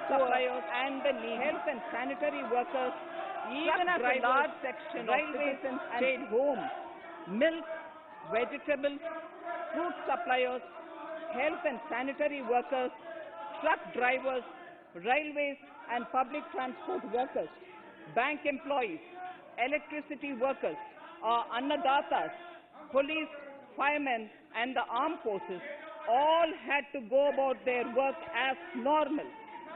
suppliers and the health and sanitary workers, even as a large section of citizens stayed home. Milk, vegetables, fruit suppliers, health and sanitary workers, truck drivers, railways and public transport workers, bank employees, electricity workers, our annadatas, police, firemen and the armed forces all had to go about their work as normal,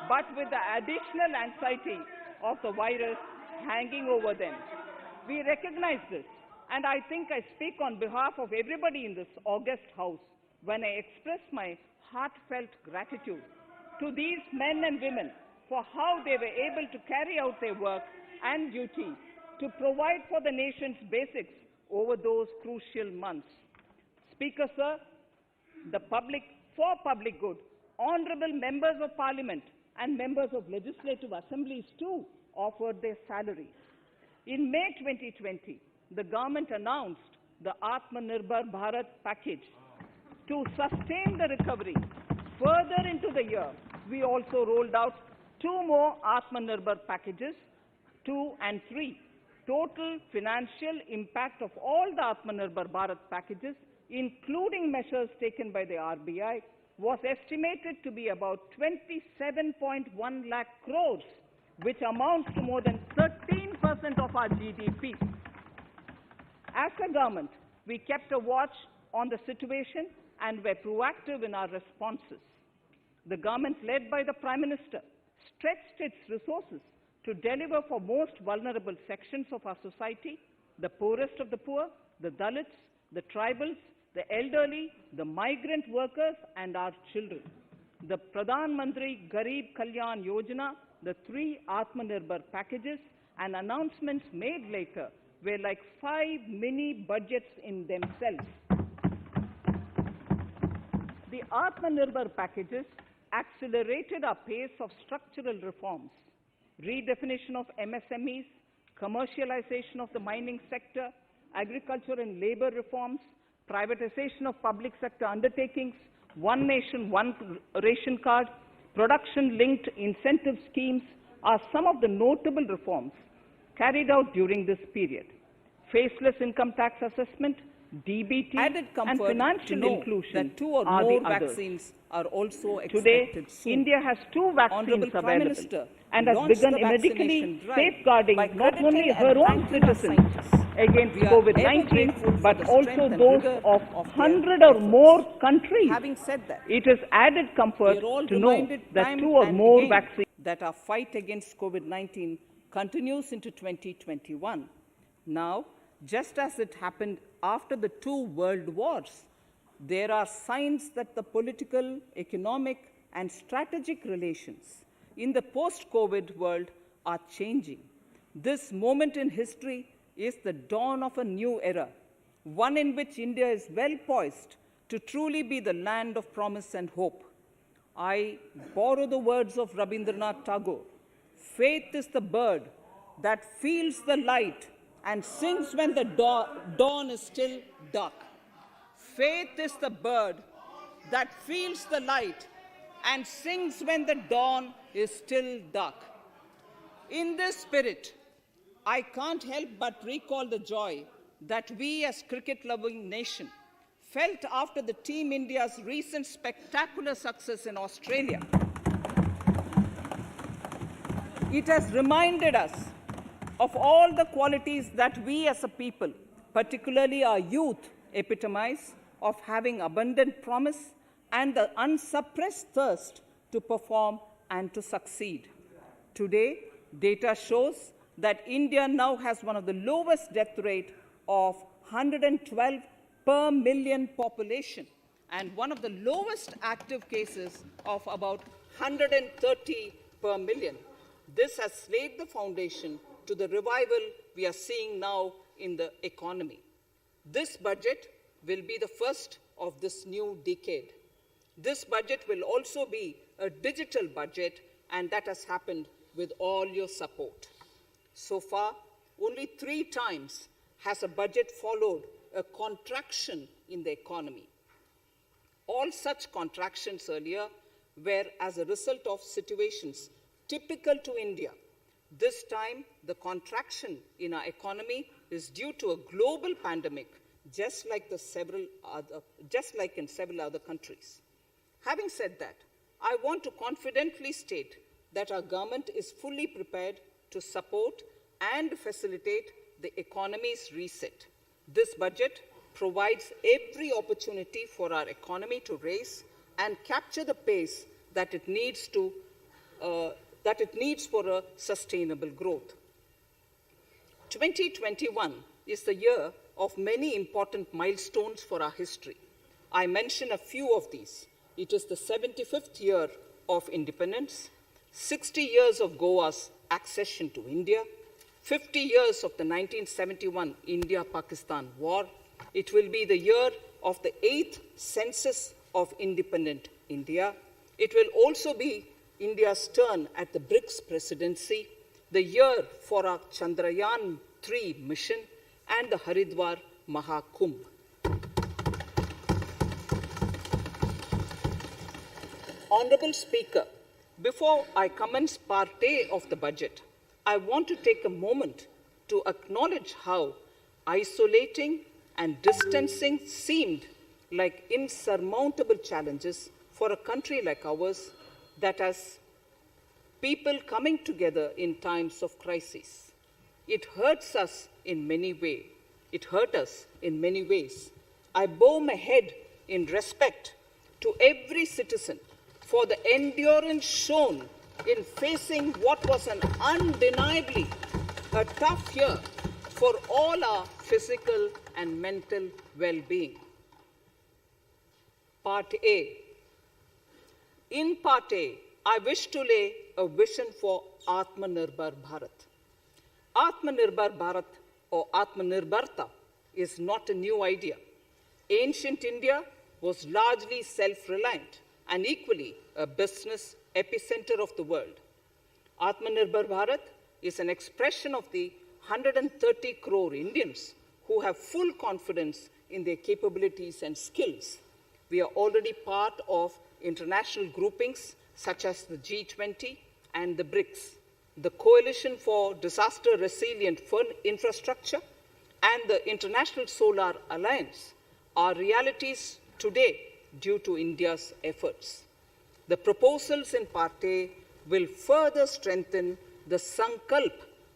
but with the additional anxiety of the virus hanging over them. We recognize this, and I think I speak on behalf of everybody in this august house when I express my heartfelt gratitude to these men and women for how they were able to carry out their work and duty to provide for the nation's basics over those crucial months. Speaker, sir, for public good, honorable members of parliament and members of legislative assemblies too offered their salaries. In May 2020, the government announced the Atmanirbhar Bharat package. To sustain the recovery further into the year, we also rolled out 2 more Atmanirbhar packages, 2 and 3. Total financial impact of all the Atmanirbhar Bharat packages, including measures taken by the RBI, was estimated to be about 27.1 lakh crores, which amounts to more than 13% of our GDP. As a government, we kept a watch on the situation and were proactive in our responses. The government, led by the Prime Minister, stretched its resources to deliver for most vulnerable sections of our society, the poorest of the poor, the Dalits, the tribals, the elderly, the migrant workers and our children. The Pradhan Mantri Garib Kalyan Yojana, the 3 Atmanirbhar packages and announcements made later were like 5 mini budgets in themselves. The Atmanirbhar packages accelerated our pace of structural reforms, redefinition of MSMEs, commercialization of the mining sector, agriculture and labor reforms, privatization of public sector undertakings, one nation, one ration card, production-linked incentive schemes are some of the notable reforms carried out during this period. Faceless income tax assessment, DBT, and financial inclusion that 2 or are more the others. vaccines are also Today, expected soon. India has 2 vaccines available and has begun medically safeguarding not only her own citizens against COVID-19, but also those of 100 or more countries. Having said that, It is added comfort to know that 2 or more vaccines that our fight against COVID-19 continues into 2021. Now, just as it happened after the 2 world wars, there are signs that the political, economic, and strategic relations in the post-COVID world are changing. This moment in history is the dawn of a new era, one in which India is well poised to truly be the land of promise and hope. I borrow the words of Rabindranath Tagore. Faith is the bird that feels the light and sings when the dawn is still dark. Faith is the bird that feels the light and sings when the dawn is still dark. In this spirit, I can't help but recall the joy that we as cricket-loving nation felt after the Team India's recent spectacular success in Australia. It has reminded us of all the qualities that we as a people, particularly our youth, epitomize of having abundant promise and the unsuppressed thirst to perform and to succeed. Today, data shows that India now has one of the lowest death rate of 112 per million population and one of the lowest active cases of about 130 per million. This has laid the foundation to the revival we are seeing now in the economy. This budget will be the first of this new decade. This budget will also be a digital budget, and that has happened with all your support. So far, only 3 times has a budget followed a contraction in the economy. All such contractions earlier where, as a result of situations typical to India, this time the contraction in our economy is due to a global pandemic, just like in several other countries. Having said that, I want to confidently state that our government is fully prepared to support and facilitate the economy's reset. This budget provides every opportunity for our economy to raise and capture the pace that it needs for a sustainable growth. 2021 is the year of many important milestones for our history. I mention a few of these. It is the 75th year of independence, 60 years of Goa's accession to India, 50 years of the 1971 India-Pakistan War. It will be the year of the 8th census of independent India. It will also be India's turn at the BRICS presidency, the year for our Chandrayaan-3 mission, and the Haridwar Mahakumbh. Honorable Speaker, before I commence Part A of the budget, I want to take a moment to acknowledge how isolating and distancing seemed like insurmountable challenges for a country like ours that has people coming together in times of crisis. It hurts us in many ways. It hurt us in many ways. I bow my head in respect to every citizen for the endurance shown in facing what was an undeniably a tough year for all our physical and mental well-being. Part A. In Part A, I wish to lay a vision for Atmanirbhar Bharat. Atmanirbhar Bharat or Atmanirbharta is not a new idea. Ancient India was largely self-reliant and equally a business epicenter of the world. Atmanirbhar Bharat is an expression of the 130 crore Indians who have full confidence in their capabilities and skills. We are already part of international groupings such as the G20 and the BRICS, the Coalition for Disaster Resilient Infrastructure, and the International Solar Alliance are realities today due to India's efforts. The proposals in Part A will further strengthen the sankalp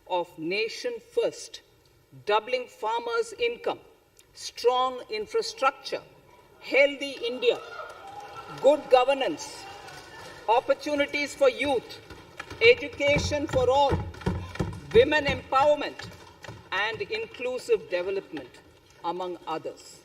of nation first, doubling farmers' income, strong infrastructure, healthy India, good governance, opportunities for youth, education for all, women empowerment, and inclusive development, among others.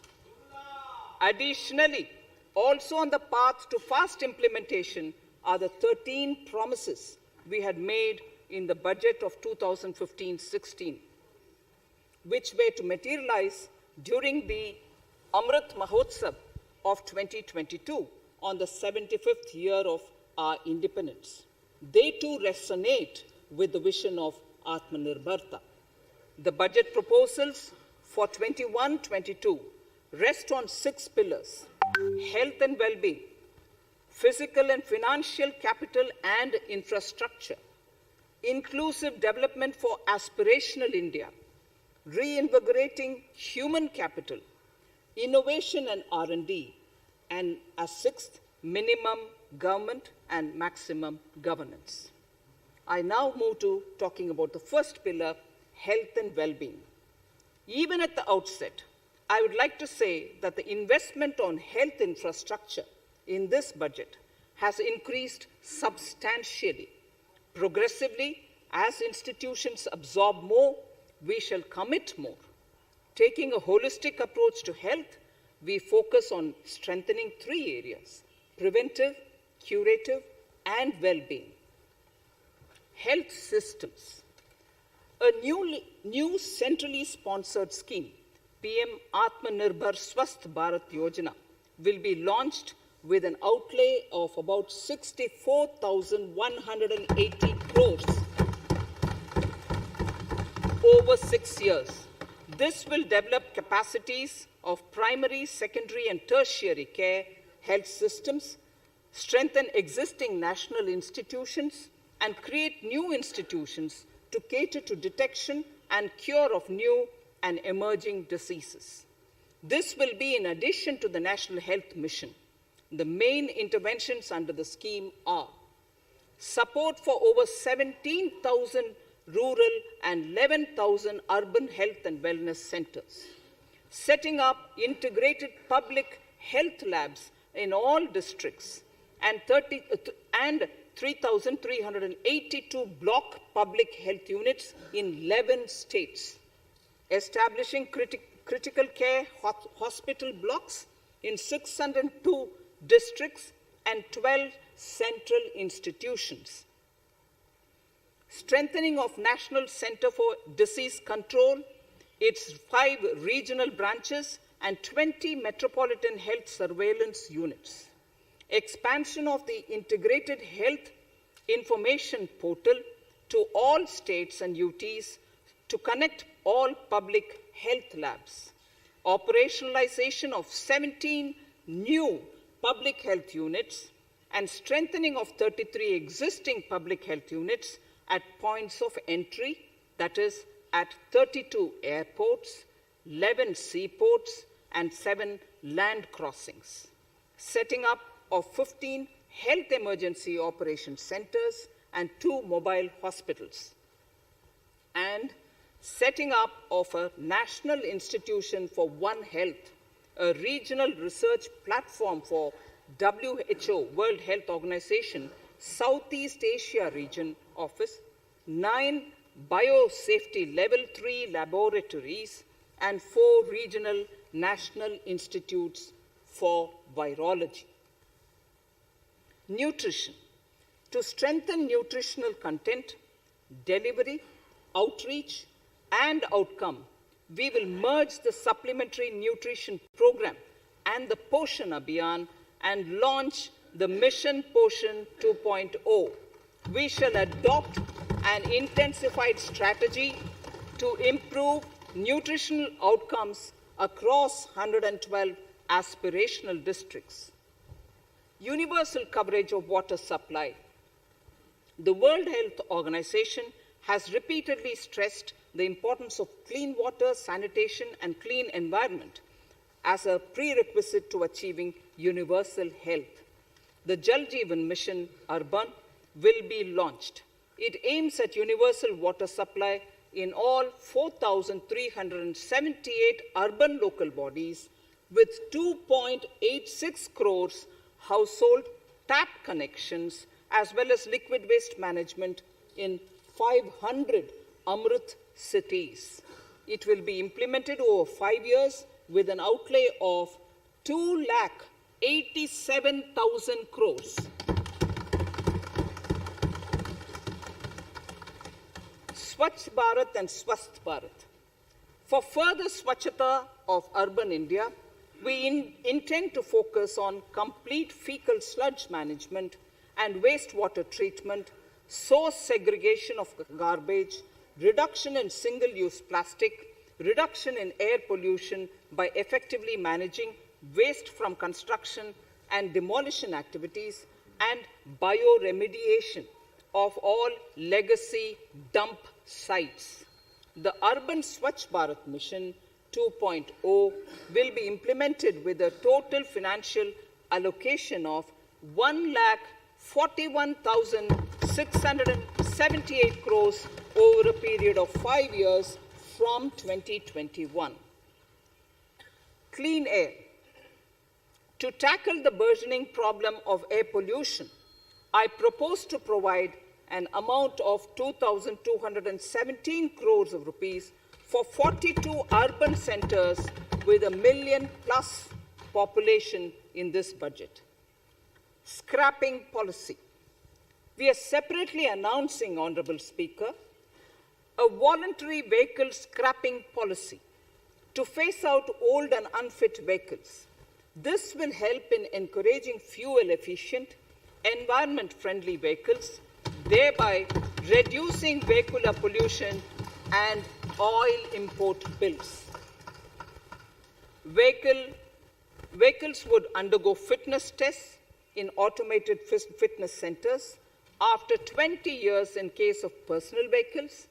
Additionally, also on the path to fast implementation are the 13 promises we had made in the budget of 2015-16, which were to materialize during the Amrit Mahotsav of 2022 on the 75th year of our independence. They too resonate with the vision of Atmanirbharta. The budget proposals for 21-22 rest on 6 pillars: health and well-being, physical and financial capital and infrastructure, inclusive development for aspirational India, reinvigorating human capital, innovation and R&D, and as 6th, minimum government and maximum governance. I now move to talking about the first pillar, health and well-being. Even at the outset, I would like to say that the investment on health infrastructure in this budget has increased substantially. Progressively, as institutions absorb more, we shall commit more. Taking a holistic approach to health, we focus on strengthening 3 areas: preventive, curative, and well-being. Health systems. A new centrally sponsored scheme, PM Atmanirbhar Swasth Bharat Yojana, will be launched with an outlay of about 64,180 crores over 6 years. This will develop capacities of primary, secondary, and tertiary care health systems, strengthen existing national institutions, and create new institutions to cater to detection and cure of new and emerging diseases. This will be in addition to the National Health Mission. The main interventions under the scheme are support for over 17,000 rural and 11,000 urban health and wellness centers, setting up integrated public health labs in all districts, and 3,382 block public health units in 11 states, establishing critical care hospital blocks in 602 districts and 12 central institutions, strengthening of National Center for Disease Control, its 5 regional branches and 20 metropolitan health surveillance units, expansion of the integrated health information portal to all states and UTs to connect all public health labs, operationalization of 17 new public health units, and strengthening of 33 existing public health units at points of entry, that is, at 32 airports, 11 seaports, and 7 land crossings, setting up of 15 health emergency operation centers and 2 mobile hospitals, and setting up of a National Institution for One Health, a regional research platform for WHO, World Health Organization, Southeast Asia Region Office, 9 biosafety level 3 laboratories, and 4 regional national institutes for virology. Nutrition. To strengthen nutritional content, delivery, outreach, and outcome, we will merge the supplementary nutrition program and the Poshan Abhiyan and launch the Mission Poshan 2.0. We shall adopt an intensified strategy to improve nutritional outcomes across 112 aspirational districts. Universal coverage of water supply. The World Health Organization has repeatedly stressed the importance of clean water, sanitation, and clean environment as a prerequisite to achieving universal health. The Jal Jeevan Mission Urban will be launched. It aims at universal water supply in all 4,378 urban local bodies with 2.86 crores household tap connections, as well as liquid waste management in 500 Amrit cities. It will be implemented over 5 years with an outlay of 2,87,000 crores. Swachh Bharat and Swasth Bharat. For further Swachhata of urban India, we intend to focus on complete fecal sludge management and wastewater treatment, source segregation of garbage, reduction in single-use plastic, reduction in air pollution by effectively managing waste from construction and demolition activities, and bioremediation of all legacy dump sites. The Urban Swachh Bharat Mission 2.0 will be implemented with a total financial allocation of 1,41,678 crores over a period of 5 years from 2021. Clean air. To tackle the burgeoning problem of air pollution, I propose to provide an amount of 2,217 crores of rupees for 42 urban centers with a million plus population in this budget. Scrapping policy. We are separately announcing, Honorable Speaker, a voluntary vehicle scrapping policy to phase out old and unfit vehicles. This will help in encouraging fuel-efficient, environment-friendly vehicles, thereby reducing vehicular pollution and oil import bills. Vehicles would undergo fitness tests in automated fitness centers, after 20 years in case of personal vehicles,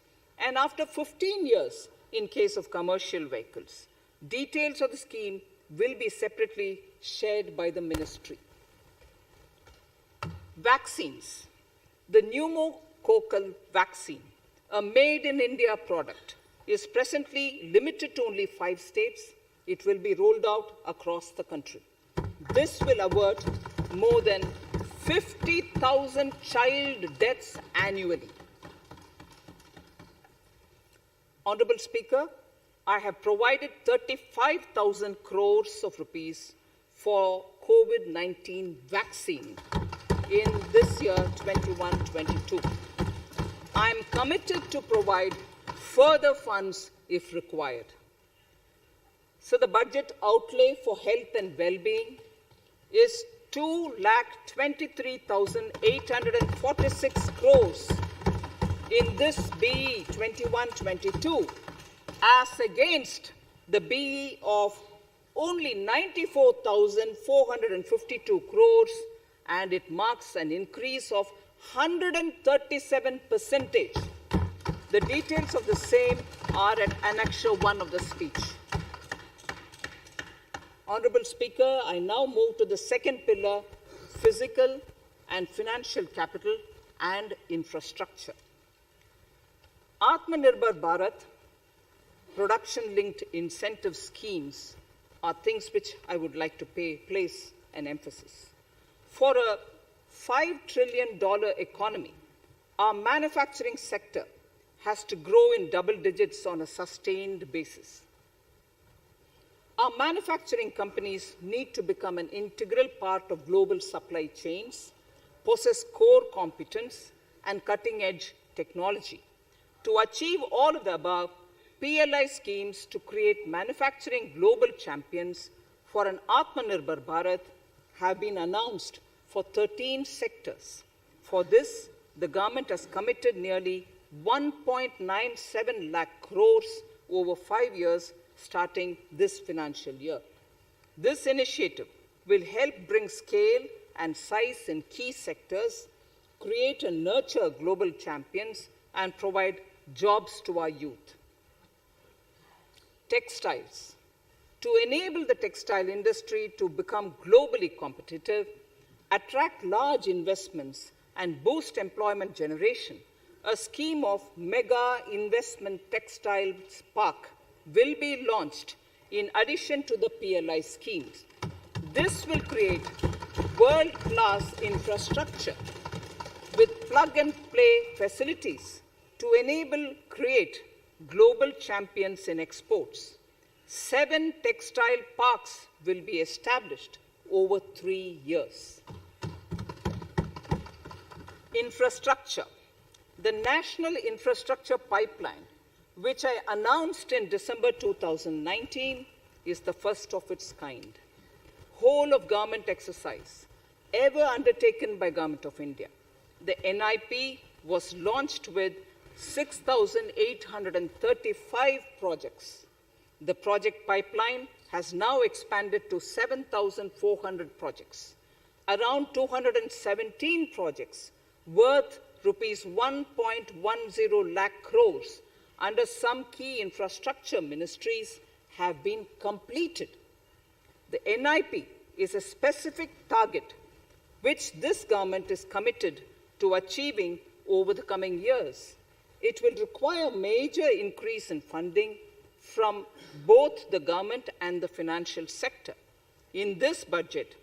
and after 15 years in case of commercial vehicles. Details of the scheme will be separately shared by the ministry. Vaccines. The pneumococcal vaccine, a made-in-India product, is presently limited to only 5 states. It will be rolled out across the country. This will avert more than 50,000 child deaths annually. Honorable Speaker, I have provided 35,000 crores of rupees for COVID-19 vaccine in this year 21-22. I am committed to provide further funds if required. So the budget outlay for health and well-being is 2,23,846 crores in this BE 21-22, as against the BE of only 94,452 crores, and it marks an increase of 137%. The details of the same are at Annexure 1 of the speech. Honorable Speaker, I now move to the second pillar, physical and financial capital and infrastructure. Atmanirbhar Bharat, production-linked incentive schemes are things which I would like to place an emphasis. For a $5 trillion economy, our manufacturing sector has to grow in double digits on a sustained basis. Our manufacturing companies need to become an integral part of global supply chains, possess core competence and cutting-edge technology. To achieve all of the above, PLI schemes to create manufacturing global champions for an Atmanirbhar Bharat have been announced for 13 sectors. For this, the government has committed nearly 1.97 lakh crores over 5 years starting this financial year. This initiative will help bring scale and size in key sectors, create and nurture global champions, and provide jobs to our youth. Textiles. To enable the textile industry to become globally competitive, attract large investments, and boost employment generation, a scheme of Mega Investment Textiles Park will be launched in addition to the PLI schemes. This will create world-class infrastructure with plug-and-play facilities to create global champions in exports. 7 textile parks will be established over 3 years. Infrastructure. The National Infrastructure Pipeline, which I announced in December 2019, is the first of its kind. Whole of government exercise ever undertaken by Government of India. The NIP was launched with 6,835 projects. The project pipeline has now expanded to 7,400 projects. Around 217 projects worth rupees 1.10 lakh crores under some key infrastructure ministries have been completed. The NIP is a specific target which this government is committed to achieving over the coming years. It will require a major increase in funding from both the government and the financial sector. In this budget,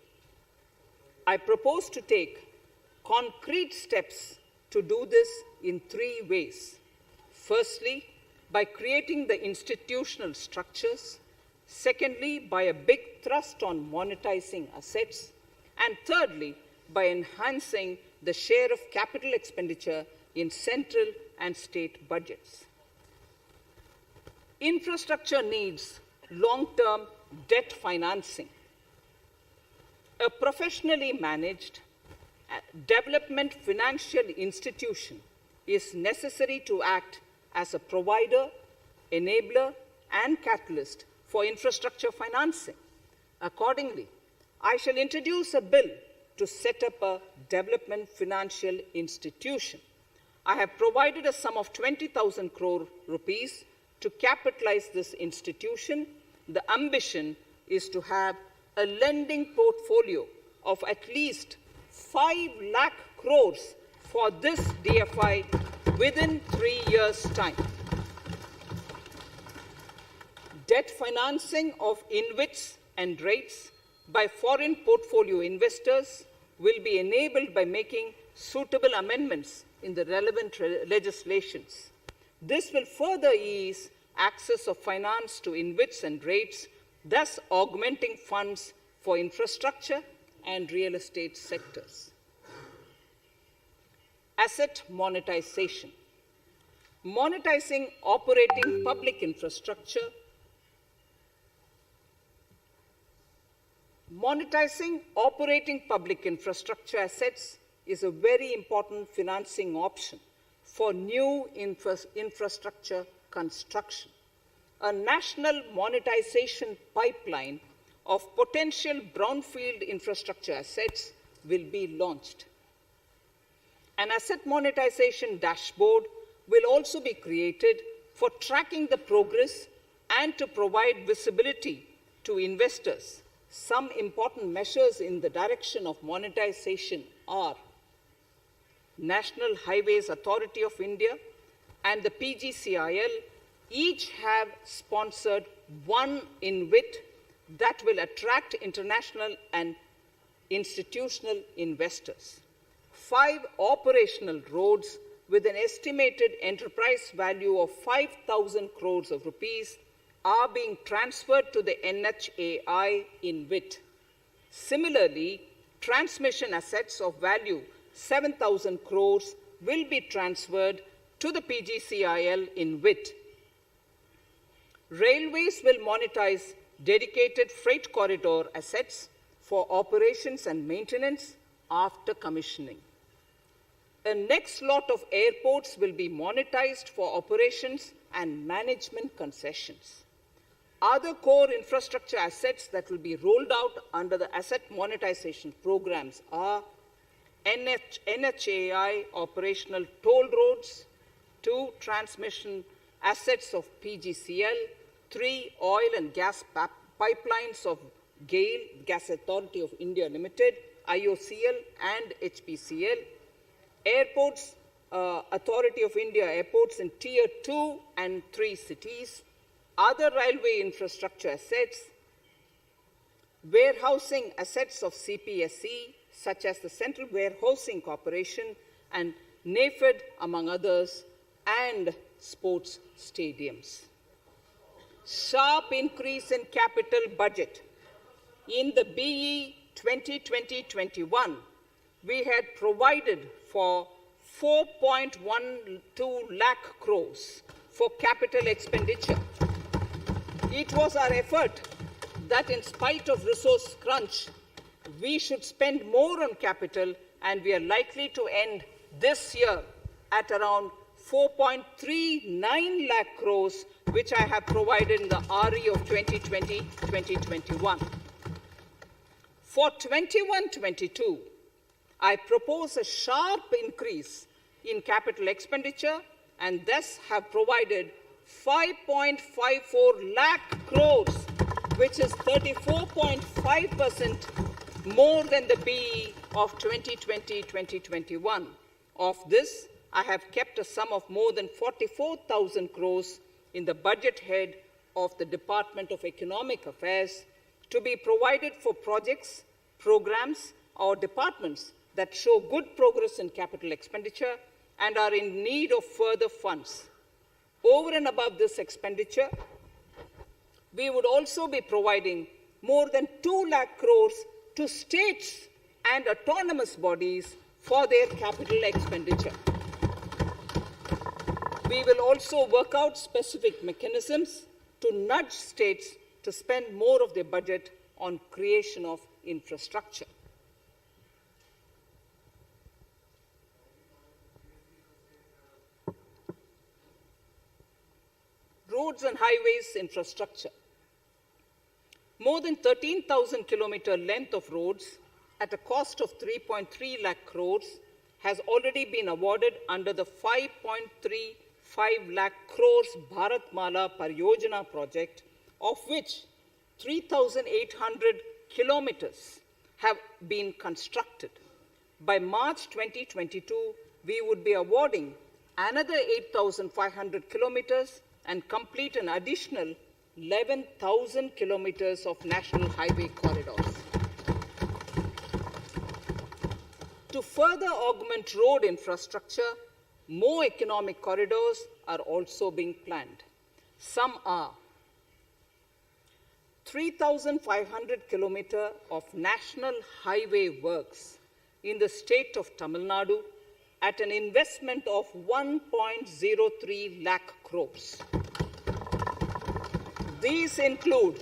I propose to take concrete steps to do this in 3 ways. Firstly, by creating the institutional structures. Secondly, by a big thrust on monetizing assets. And thirdly, by enhancing the share of capital expenditure in central and state budgets. Infrastructure needs long-term debt financing. A professionally managed development financial institution is necessary to act as a provider, enabler, and catalyst for infrastructure financing. Accordingly, I shall introduce a bill to set up a development financial institution. I have provided a sum of 20,000 crore rupees to capitalize this institution. The ambition is to have a lending portfolio of at least 5 lakh crores for this DFI within 3 years' time. Debt financing of InvITs and REITs by foreign portfolio investors will be enabled by making suitable amendments in the relevant legislations. This will further ease access of finance to InvITs and REITs, thus augmenting funds for infrastructure and real estate sectors. Asset monetization. Monetizing operating public infrastructure. Monetizing operating public infrastructure assets is a very important financing option for new infrastructure construction. A national monetization pipeline of potential brownfield infrastructure assets will be launched. An asset monetization dashboard will also be created for tracking the progress and to provide visibility to investors. Some important measures in the direction of monetization are National Highways Authority of India and the PGCIL each have sponsored one InvIT that will attract international and institutional investors. 5 operational roads with an estimated enterprise value of 5,000 crores of rupees are being transferred to the NHAI InvIT. Similarly, transmission assets of value 7,000 crores will be transferred to the PGCIL InvIT. Railways will monetize dedicated freight corridor assets for operations and maintenance after commissioning. A next lot of airports will be monetized for operations and management concessions. Other core infrastructure assets that will be rolled out under the asset monetization programs are NHAI operational toll roads, 2 transmission assets of PGCL, 3 oil and gas pipelines of GAIL, Gas Authority of India Limited, IOCL and HPCL, Airports Authority of India airports in Tier 2 and 3 cities, other railway infrastructure assets, warehousing assets of CPSE, such as the Central Warehousing Corporation and NAFED, among others, and sports stadiums. Sharp increase in capital budget. In the BE 2020-21, we had provided for 4.12 lakh crores for capital expenditure. It was our effort that in spite of resource crunch, we should spend more on capital, and we are likely to end this year at around 4.39 lakh crores, which I have provided in the RE of 2020-2021. For 21-22, I propose a sharp increase in capital expenditure and thus have provided 5.54 lakh crores, which is 34.5% more than the BE of 2020-2021. Of this, I have kept a sum of more than 44,000 crores in the budget head of the Department of Economic Affairs to be provided for projects, programs, or departments that show good progress in capital expenditure and are in need of further funds. Over and above this expenditure, we would also be providing more than 2 lakh crores to states and autonomous bodies for their capital expenditure. We will also work out specific mechanisms to nudge states to spend more of their budget on creation of infrastructure. Roads and highways infrastructure. More than 13,000 kilometer length of roads at a cost of 3.3 lakh crores has already been awarded under the 5.35 lakh crores Bharatmala Pariyojana project, of which 3,800 kilometers have been constructed. By March 2022, we would be awarding another 8,500 kilometers and complete an additional 11,000 kilometers of national highway corridors. To further augment road infrastructure, more economic corridors are also being planned. Some are 3,500 kilometers of national highway works in the state of Tamil Nadu at an investment of 1.03 lakh crores. These include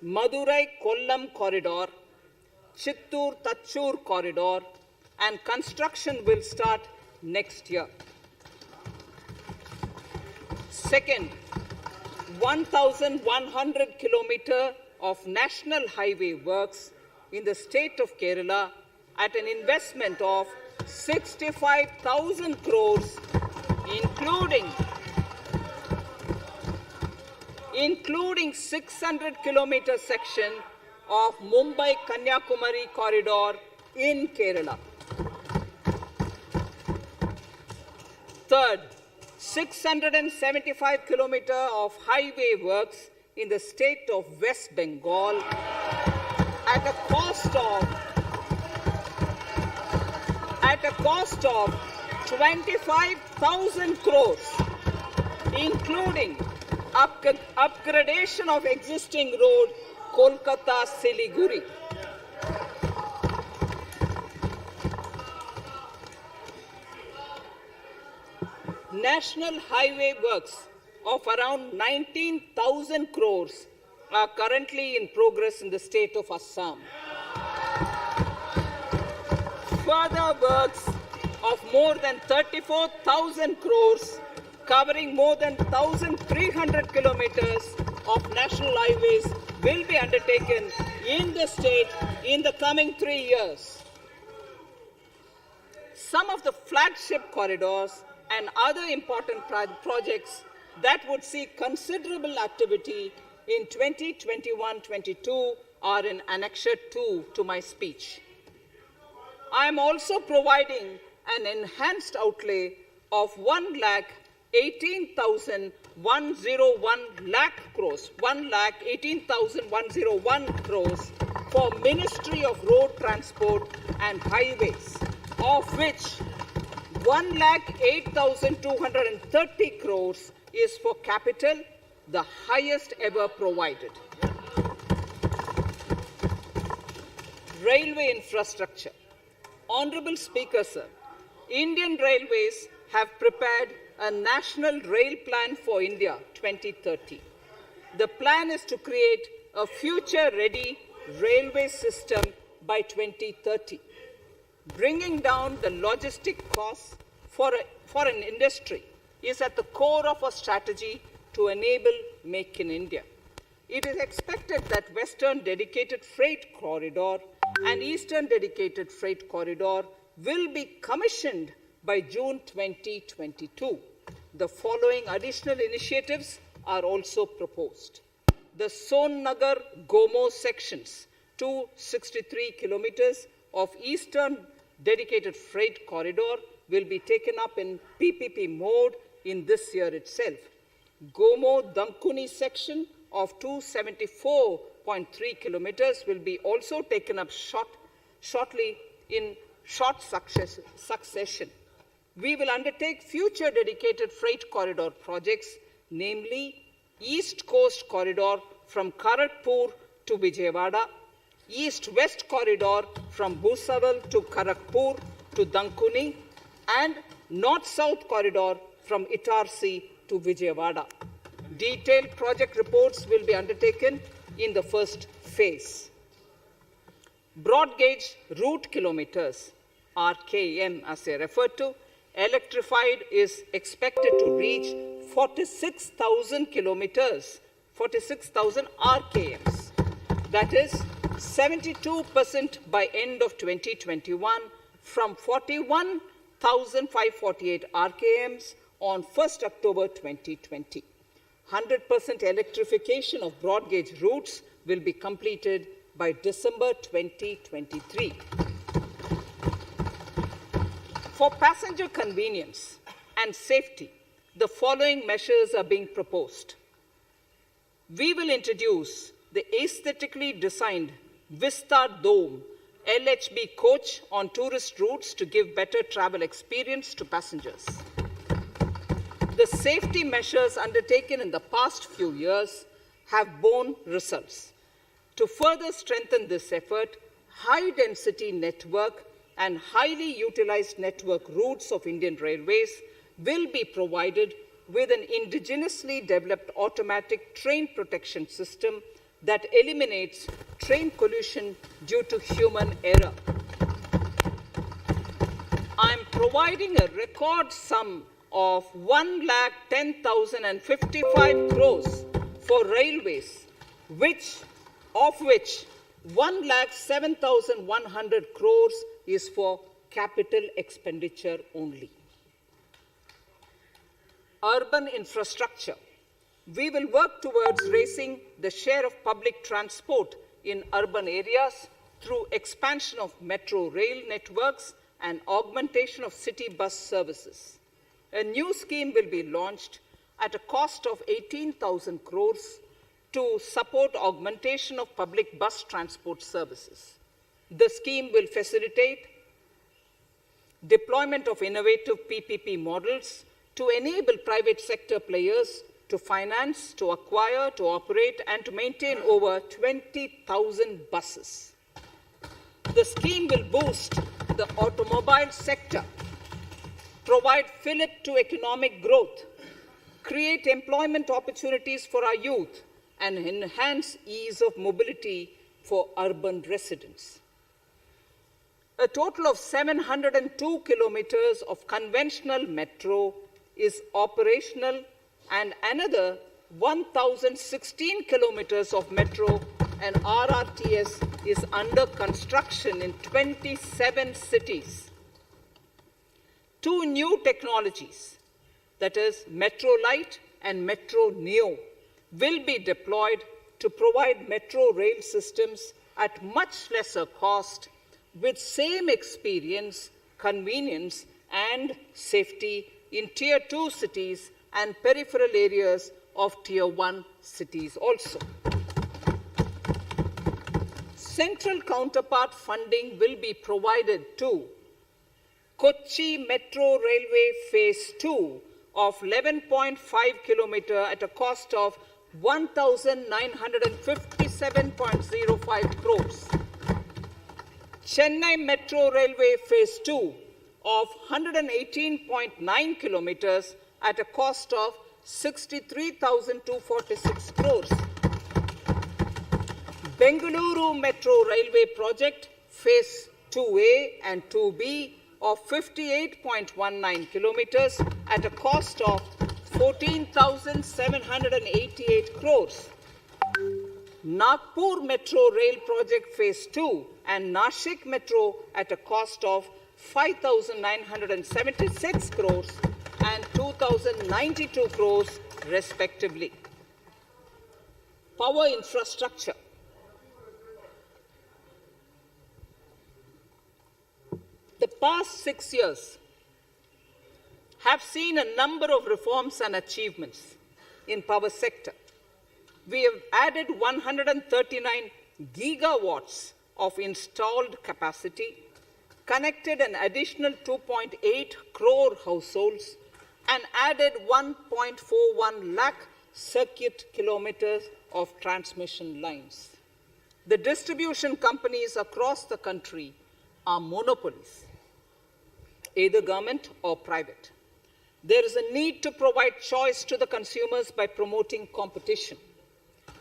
Madurai-Kollam corridor, Chittoor-Tachur corridor, and construction will start next year. Second, 1,100 kilometers of national highway works in the state of Kerala at an investment of 65,000 crores, including 600 kilometer section of Mumbai-Kanyakumari corridor in Kerala. Third, 675 kilometers of highway works in the state of West Bengal at a cost of 25,000 crores, including upgradation of existing road Kolkata-Siliguri. National highway works of around 19,000 crores are currently in progress in the state of Assam. Further works of more than 34,000 crores covering more than 1,300 kilometers of national highways will be undertaken in the state in the coming 3 years. Some of the flagship corridors and other important projects that would see considerable activity in 2021-22 are in Annexure 2 to my speech. I am also providing an enhanced outlay of 1,18,101 crores, 1,18,101 crores for Ministry of Road Transport and Highways, of which 1,08,230 crores is for capital, the highest ever provided. Railway infrastructure. Honorable Speaker, sir, Indian Railways have prepared a National Rail Plan for India 2030. The plan is to create a future-ready railway system by 2030. Bringing down the logistic costs for an industry is at the core of our strategy to enable Make in India. It is expected that Western Dedicated Freight Corridor and Eastern Dedicated Freight Corridor will be commissioned by June 2022. The following additional initiatives are also proposed. The Sonnagar-Gomo sections, 263 kilometers of Eastern Dedicated Freight Corridor will be taken up in PPP mode in this year itself. Gomo-Dankuni section of 274.3 kilometers will be also taken up shortly in short succession. We will undertake future dedicated freight corridor projects, namely East Coast Corridor from Kharagpur to Vijayawada, East-West Corridor from Bhusaval to Kharagpur to Dankuni, and North-South Corridor from Itarsi to Vijayawada. Detailed project reports will be undertaken in the first phase. Broad gauge route kilometers, RKM as they refer to, electrified is expected to reach 46,000 kilometers, 46,000 RKMs. That is 72% by end of 2021 from 41,548 RKMs on 1st October 2020. 100% electrification of broad gauge routes will be completed by December 2023. For passenger convenience and safety, the following measures are being proposed. We will introduce the aesthetically designed Vista Dome LHB coach on tourist routes to give better travel experience to passengers. The safety measures undertaken in the past few years have borne results. To further strengthen this effort, high-density network and highly utilized network routes of Indian Railways will be provided with an indigenously developed automatic train protection system that eliminates train collision due to human error. I am providing a record sum of 1,10,055 crores for railways, of which 1,07,100 crores is for capital expenditure only. Urban infrastructure. We will work towards raising the share of public transport in urban areas through expansion of metro rail networks and augmentation of city bus services. A new scheme will be launched at a cost of 18,000 crores to support augmentation of public bus transport services. The scheme will facilitate deployment of innovative PPP models to enable private sector players to finance, to acquire, to operate, and to maintain over 20,000 buses. The scheme will boost the automobile sector, provide fillip to economic growth, create employment opportunities for our youth, and enhance ease of mobility for urban residents. A total of 702 kilometers of conventional metro is operational, and another 1,016 kilometers of metro and RRTS is under construction in 27 cities. 2 new technologies, that is Metro Lite and Metro Neo, will be deployed to provide metro rail systems at much lesser cost with same experience, convenience, and safety in Tier 2 cities and peripheral areas of Tier 1 cities also. Central counterpart funding will be provided to Kochi Metro Railway Phase 2 of 11.5 kilometer at a cost of 1,957.05 crores. Chennai Metro Railway Phase 2 of 118.9 kilometers at a cost of 63,246 crores. Bengaluru Metro Railway Project Phase 2A and 2B of 58.19 kilometers at a cost of 14,788 crores. Nagpur Metro Rail Project Phase 2 and Nashik Metro at a cost of 5,976 crores and 2,092 crores respectively. Power infrastructure. The past 6 years have seen a number of reforms and achievements in power sector. We have added 139 gigawatts of installed capacity, connected an additional 2.8 crore households, and added 1.41 lakh circuit kilometers of transmission lines. The distribution companies across the country are monopolies, either government or private. There is a need to provide choice to the consumers by promoting competition.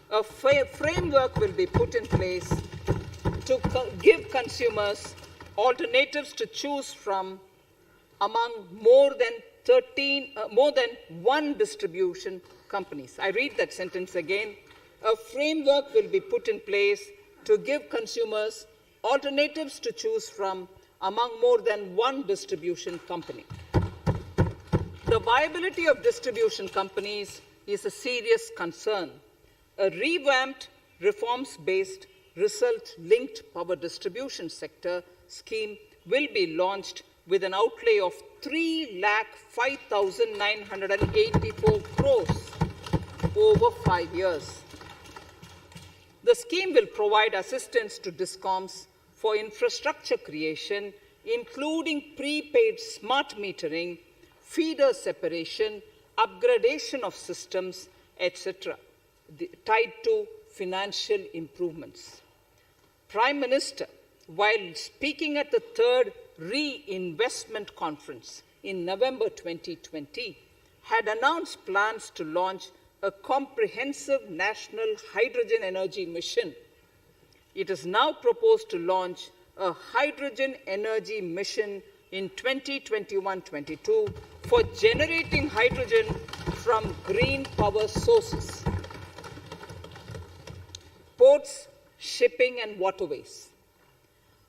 A framework will be put in place to give consumers alternatives to choose from among more than one distribution companies. I read that sentence again. A framework will be put in place to give consumers alternatives to choose from among more than one distribution company. The viability of distribution companies is a serious concern. A revamped, reforms-based, result-linked power distribution sector scheme will be launched with an outlay of 3,05,984 crores over 5 years. The scheme will provide assistance to DISCOMs for infrastructure creation, including prepaid smart metering, feeder separation, upgradation of systems, etc., tied to financial improvements. Prime Minister, while speaking at the third Reinvestment Conference in November 2020, had announced plans to launch a comprehensive national hydrogen energy mission. It is now proposed to launch a hydrogen energy mission in 2021-22 for generating hydrogen from green power sources. Ports, shipping, and waterways.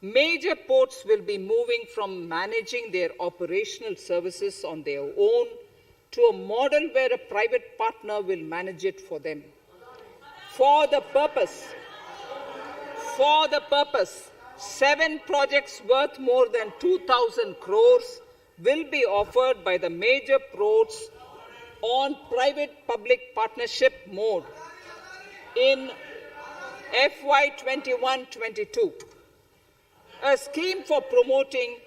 Major ports will be moving from managing their operational services on their own to a model where a private partner will manage it for them. For the purpose, 7 projects worth more than 2,000 crores will be offered by the major ports on private-public partnership mode in FY 21-22. A scheme for promoting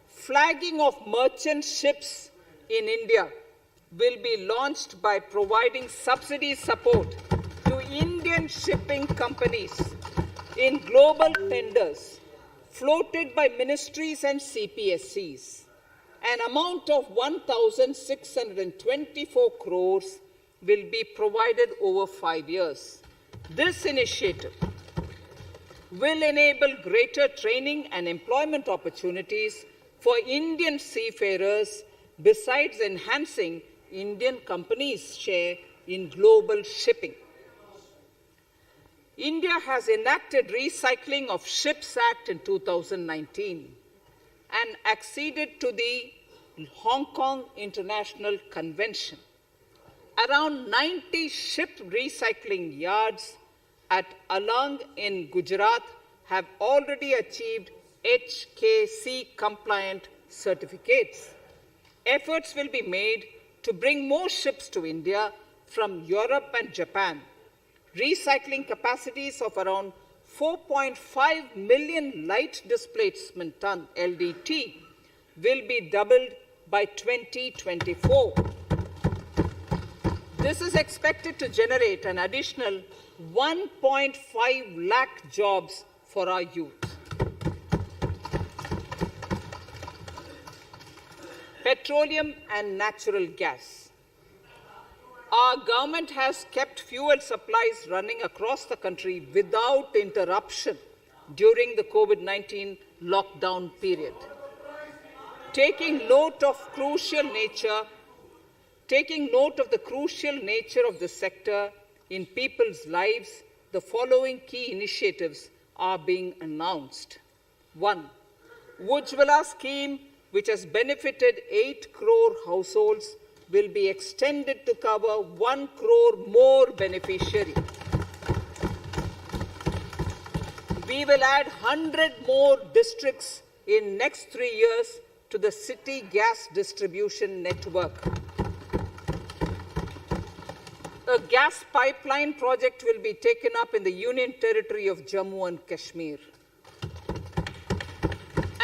flagging of merchant ships in India will be launched by providing subsidy support to Indian shipping companies in global tenders floated by ministries and CPSCs. An amount of 1,624 crores will be provided over 5 years. This initiative will enable greater training and employment opportunities for Indian seafarers, besides enhancing Indian companies' share in global shipping. India has enacted Recycling of Ships Act in 2019 and acceded to the Hong Kong International Convention. Around 90 ship recycling yards at Alang in Gujarat have already achieved HKC-compliant certificates. Efforts will be made to bring more ships to India from Europe and Japan. Recycling capacities of around 4.5 million light displacement ton LDT will be doubled by 2024. This is expected to generate an additional 1.5 lakh jobs for our youth. Petroleum and natural gas. Our government has kept fuel supplies running across the country without interruption during the COVID-19 lockdown period. Taking note of the crucial nature of the sector in people's lives, the following key initiatives are being announced. 1. Ujjwala scheme, which has benefited 8 crore households, will be extended to cover 1 crore more beneficiaries. We will add 100 more districts in next 3 years to the city gas distribution network. A gas pipeline project will be taken up in the Union Territory of Jammu and Kashmir.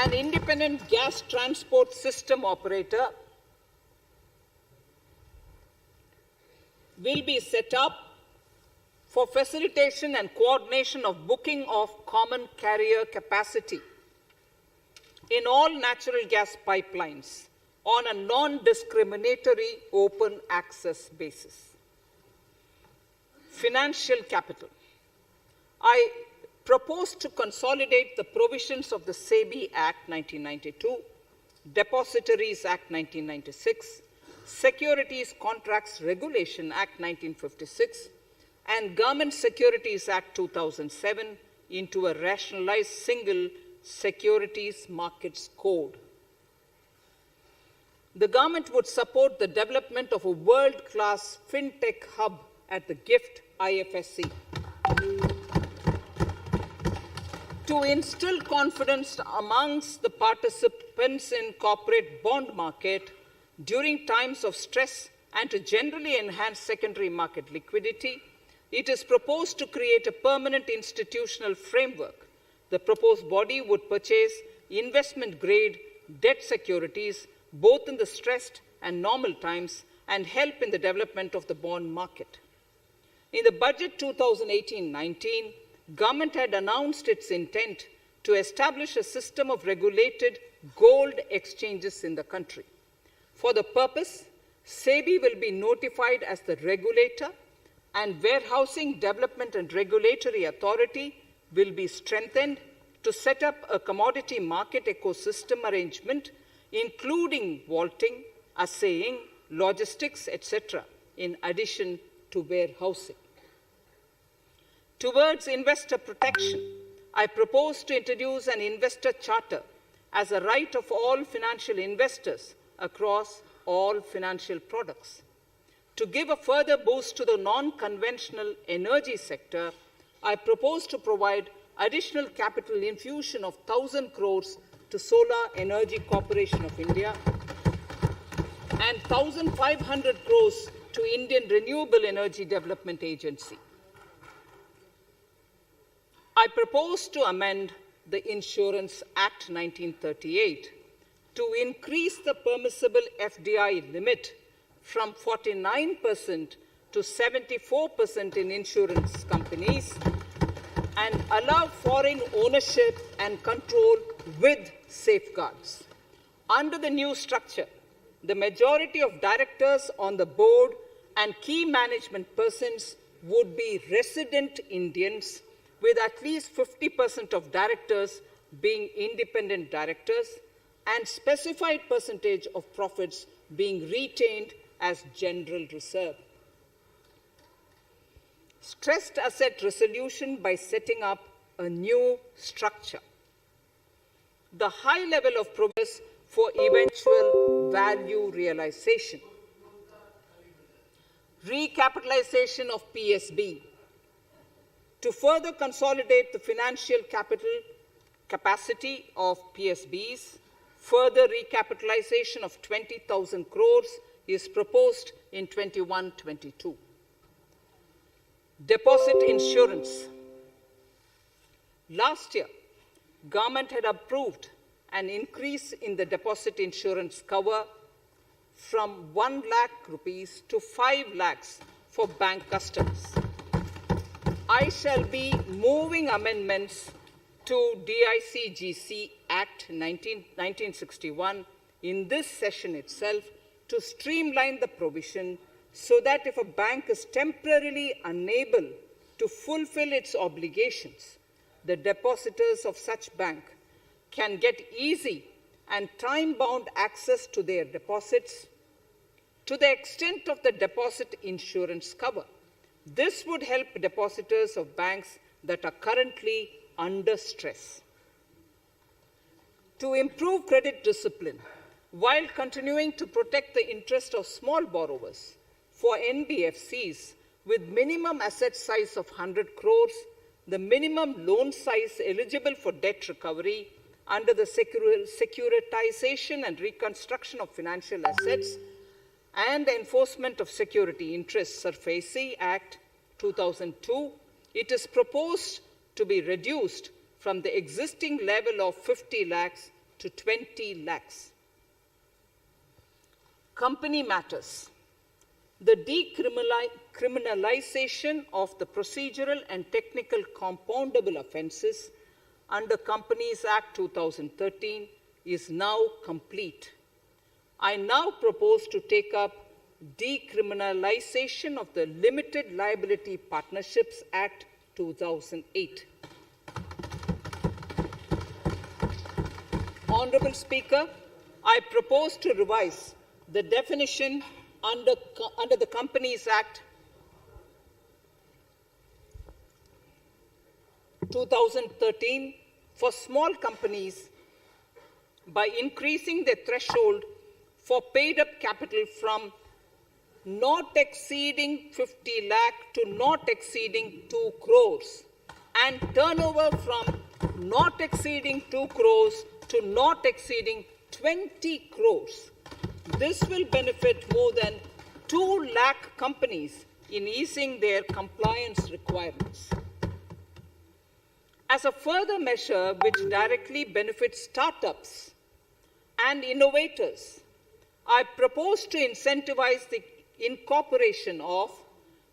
An independent gas transport system operator will be set up for facilitation and coordination of booking of common carrier capacity in all natural gas pipelines on a non-discriminatory open access basis. Financial capital. I propose to consolidate the provisions of the SEBI Act 1992, Depositories Act 1996, Securities Contracts Regulation Act 1956, and Government Securities Act 2007 into a rationalized single securities markets code. The government would support the development of a world-class fintech hub at the GIFT IFSC. To instill confidence amongst the participants in corporate bond market during times of stress and to generally enhance secondary market liquidity, it is proposed to create a permanent institutional framework. The proposed body would purchase investment-grade debt securities both in the stressed and normal times and help in the development of the bond market. In the budget 2018-19, government had announced its intent to establish a system of regulated gold exchanges in the country. For the purpose, SEBI will be notified as the regulator, and Warehousing Development and Regulatory Authority will be strengthened to set up a commodity market ecosystem arrangement, including vaulting, assaying, logistics, etc., in addition to warehousing. Towards investor protection, I propose to introduce an investor charter as a right of all financial investors across all financial products. To give a further boost to the non-conventional energy sector, I propose to provide additional capital infusion of 1,000 crores to Solar Energy Corporation of India and 1,500 crores to Indian Renewable Energy Development Agency. I propose to amend the Insurance Act 1938 to increase the permissible FDI limit from 49% to 74% in insurance companies and allow foreign ownership and control with safeguards. Under the new structure, the majority of directors on the board and key management persons would be resident Indians, with at least 50% of directors being independent directors and specified percentage of profits being retained as general reserve. Stressed asset resolution by setting up a new structure. The high level of progress for eventual value realization. Recapitalization of PSB. To further consolidate the financial capital capacity of PSBs, further recapitalization of 20,000 crores is proposed in 21-22. Deposit insurance. Last year, government had approved an increase in the deposit insurance cover from 1 lakh rupees to 5 lakhs for bank customers. I shall be moving amendments to DICGC Act 1961 in this session itself to streamline the provision so that if a bank is temporarily unable to fulfill its obligations, the depositors of such bank can get easy and time-bound access to their deposits to the extent of the deposit insurance cover. This would help depositors of banks that are currently under stress. To improve credit discipline, while continuing to protect the interest of small borrowers, for NBFCs with minimum asset size of 100 crores, the minimum loan size eligible for debt recovery under the Securitization and Reconstruction of Financial Assets and Enforcement of Security Interests SARFAESI Act 2002, it is proposed to be reduced from the existing level of 50 lakhs to 20 lakhs. Company matters. The decriminalization of the procedural and technical compoundable offences under Companies Act 2013 is now complete. I now propose to take up decriminalization of the Limited Liability Partnerships Act 2008. Honourable Speaker, I propose to revise the definition under the Companies Act 2013 for small companies by increasing the threshold for paid-up capital from not exceeding 50 lakh to not exceeding 2 crores, and turnover from not exceeding 2 crores to not exceeding 20 crores. This will benefit more than 2 lakh companies in easing their compliance requirements. As a further measure which directly benefits startups and innovators, I propose to incentivize the incorporation of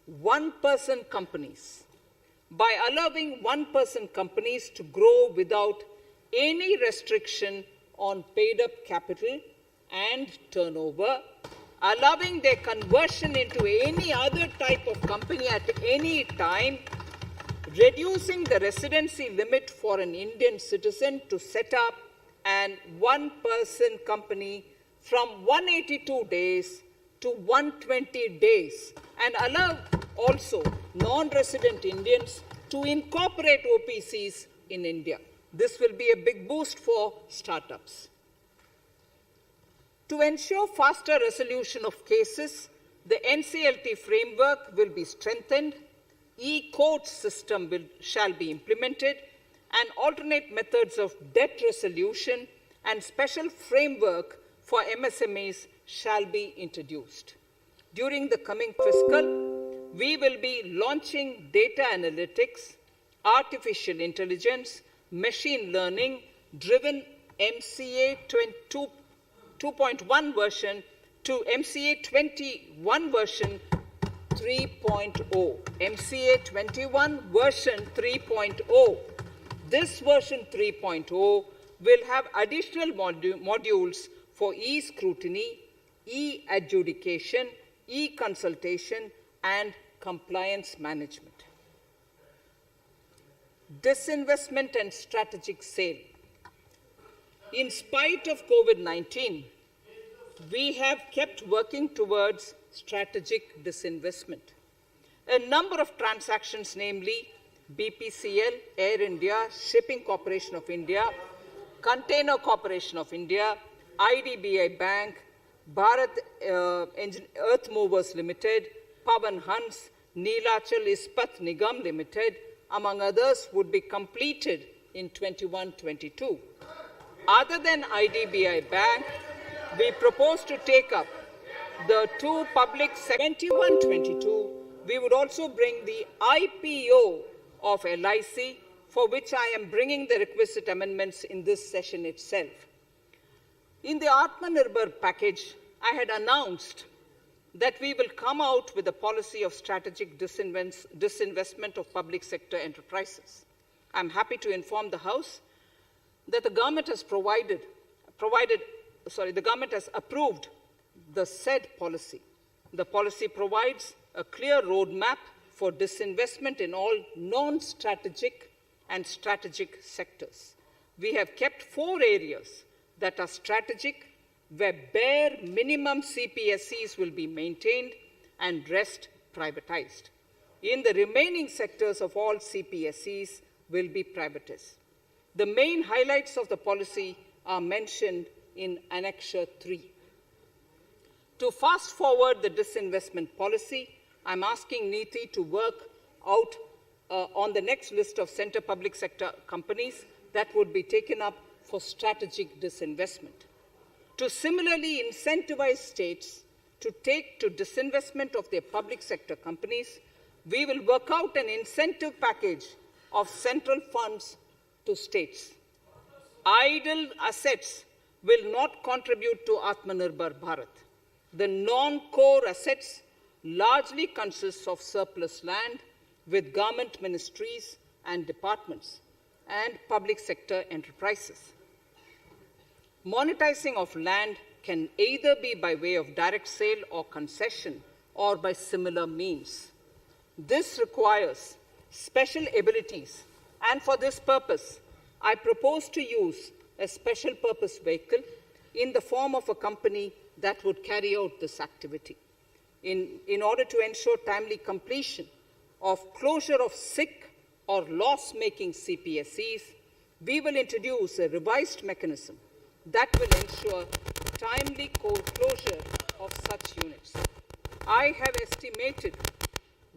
one-person companies by allowing one-person companies to grow without any restriction on paid-up capital and turnover, allowing their conversion into any other type of company at any time, reducing the residency limit for an Indian citizen to set up an one-person company from 182 days to 120 days, and allow also non-resident Indians to incorporate OPCs in India. This will be a big boost for startups. To ensure faster resolution of cases, the NCLT framework will be strengthened, e-court system shall be implemented, and alternate methods of debt resolution and special framework for MSMEs shall be introduced. During the coming fiscal, we will be launching data analytics, artificial intelligence, machine learning driven MCA 2.1 version to MCA 21 version 3.0. MCA 21 version 3.0. This version 3.0 will have additional modules for e-scrutiny, e-adjudication, e-consultation, and compliance management. Disinvestment and strategic sale. In spite of COVID-19, we have kept working towards strategic disinvestment. A number of transactions, namely BPCL, Air India, Shipping Corporation of India, Container Corporation of India, IDBI Bank, Bharat Earth Movers Limited, Pawan Hans, Neelachal Ispat Nigam Limited, among others, would be completed in 21-22. Other than IDBI Bank, we propose to take up the two public 21-22. We would also bring the IPO of LIC, for which I am bringing the requisite amendments in this session itself. In the Atmanirbhar package, I had announced that we will come out with a policy of strategic disinvestment of public sector enterprises. I'm happy to inform the House that the government has the government has approved the said policy. The policy provides a clear roadmap for disinvestment in all non-strategic and strategic sectors. We have kept 4 areas that are strategic, where bare minimum CPSEs will be maintained and rest privatized. In the remaining sectors of all CPSEs will be privatized. The main highlights of the policy are mentioned in Annexure 3. To fast forward the disinvestment policy, I'm asking NITI to work out on the next list of center public sector companies that would be taken up for strategic disinvestment. To similarly incentivize states to take to disinvestment of their public sector companies, we will work out an incentive package of central funds to states. Idle assets will not contribute to Atmanirbhar Bharat. The non-core assets largely consist of surplus land with government ministries and departments and public sector enterprises. Monetizing of land can either be by way of direct sale or concession, or by similar means. This requires special abilities, and for this purpose, I propose to use a special purpose vehicle in the form of a company that would carry out this activity. In order to ensure timely completion of closure of sick or loss-making CPSEs, we will introduce a revised mechanism that will ensure timely closure of such units. I have estimated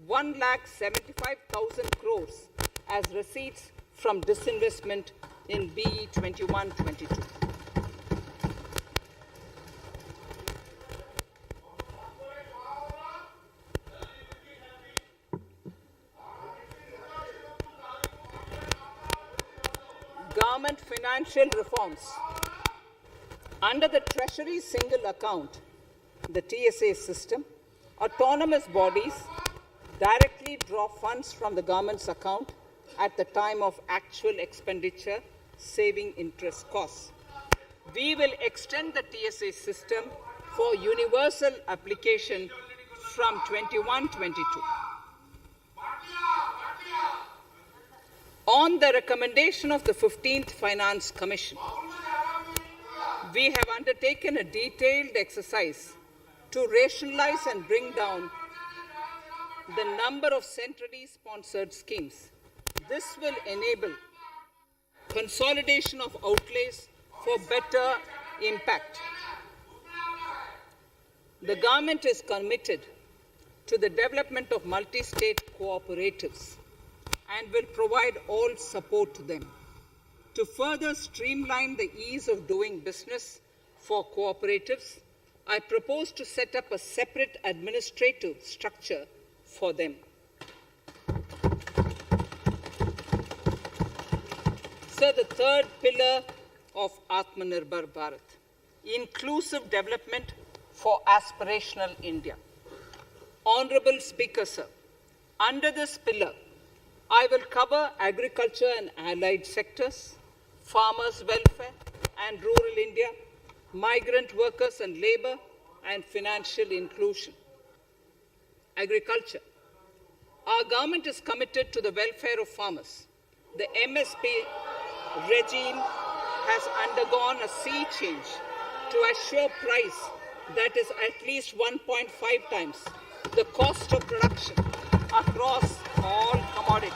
1,75,000 crores as receipts from disinvestment in BE 21-22. Government financial reforms. Under the Treasury single account, the TSA system, autonomous bodies directly draw funds from the government's account at the time of actual expenditure, saving interest costs. We will extend the TSA system for universal application from 21-22. On the recommendation of the 15th Finance Commission, we have undertaken a detailed exercise to rationalize and bring down the number of centrally sponsored schemes. This will enable consolidation of outlays for better impact. The government is committed to the development of multi-state cooperatives and will provide all support to them. To further streamline the ease of doing business for cooperatives, I propose to set up a separate administrative structure for them. So the third pillar of Atmanirbhar Bharat, inclusive development for aspirational India. Honorable Speaker, sir, under this pillar, I will cover agriculture and allied sectors, farmers' welfare and rural India, migrant workers and labor, and financial inclusion. Agriculture. Our government is committed to the welfare of farmers. The MSP regime has undergone a sea change to assure price that is at least 1.5 times the cost of production across all commodities.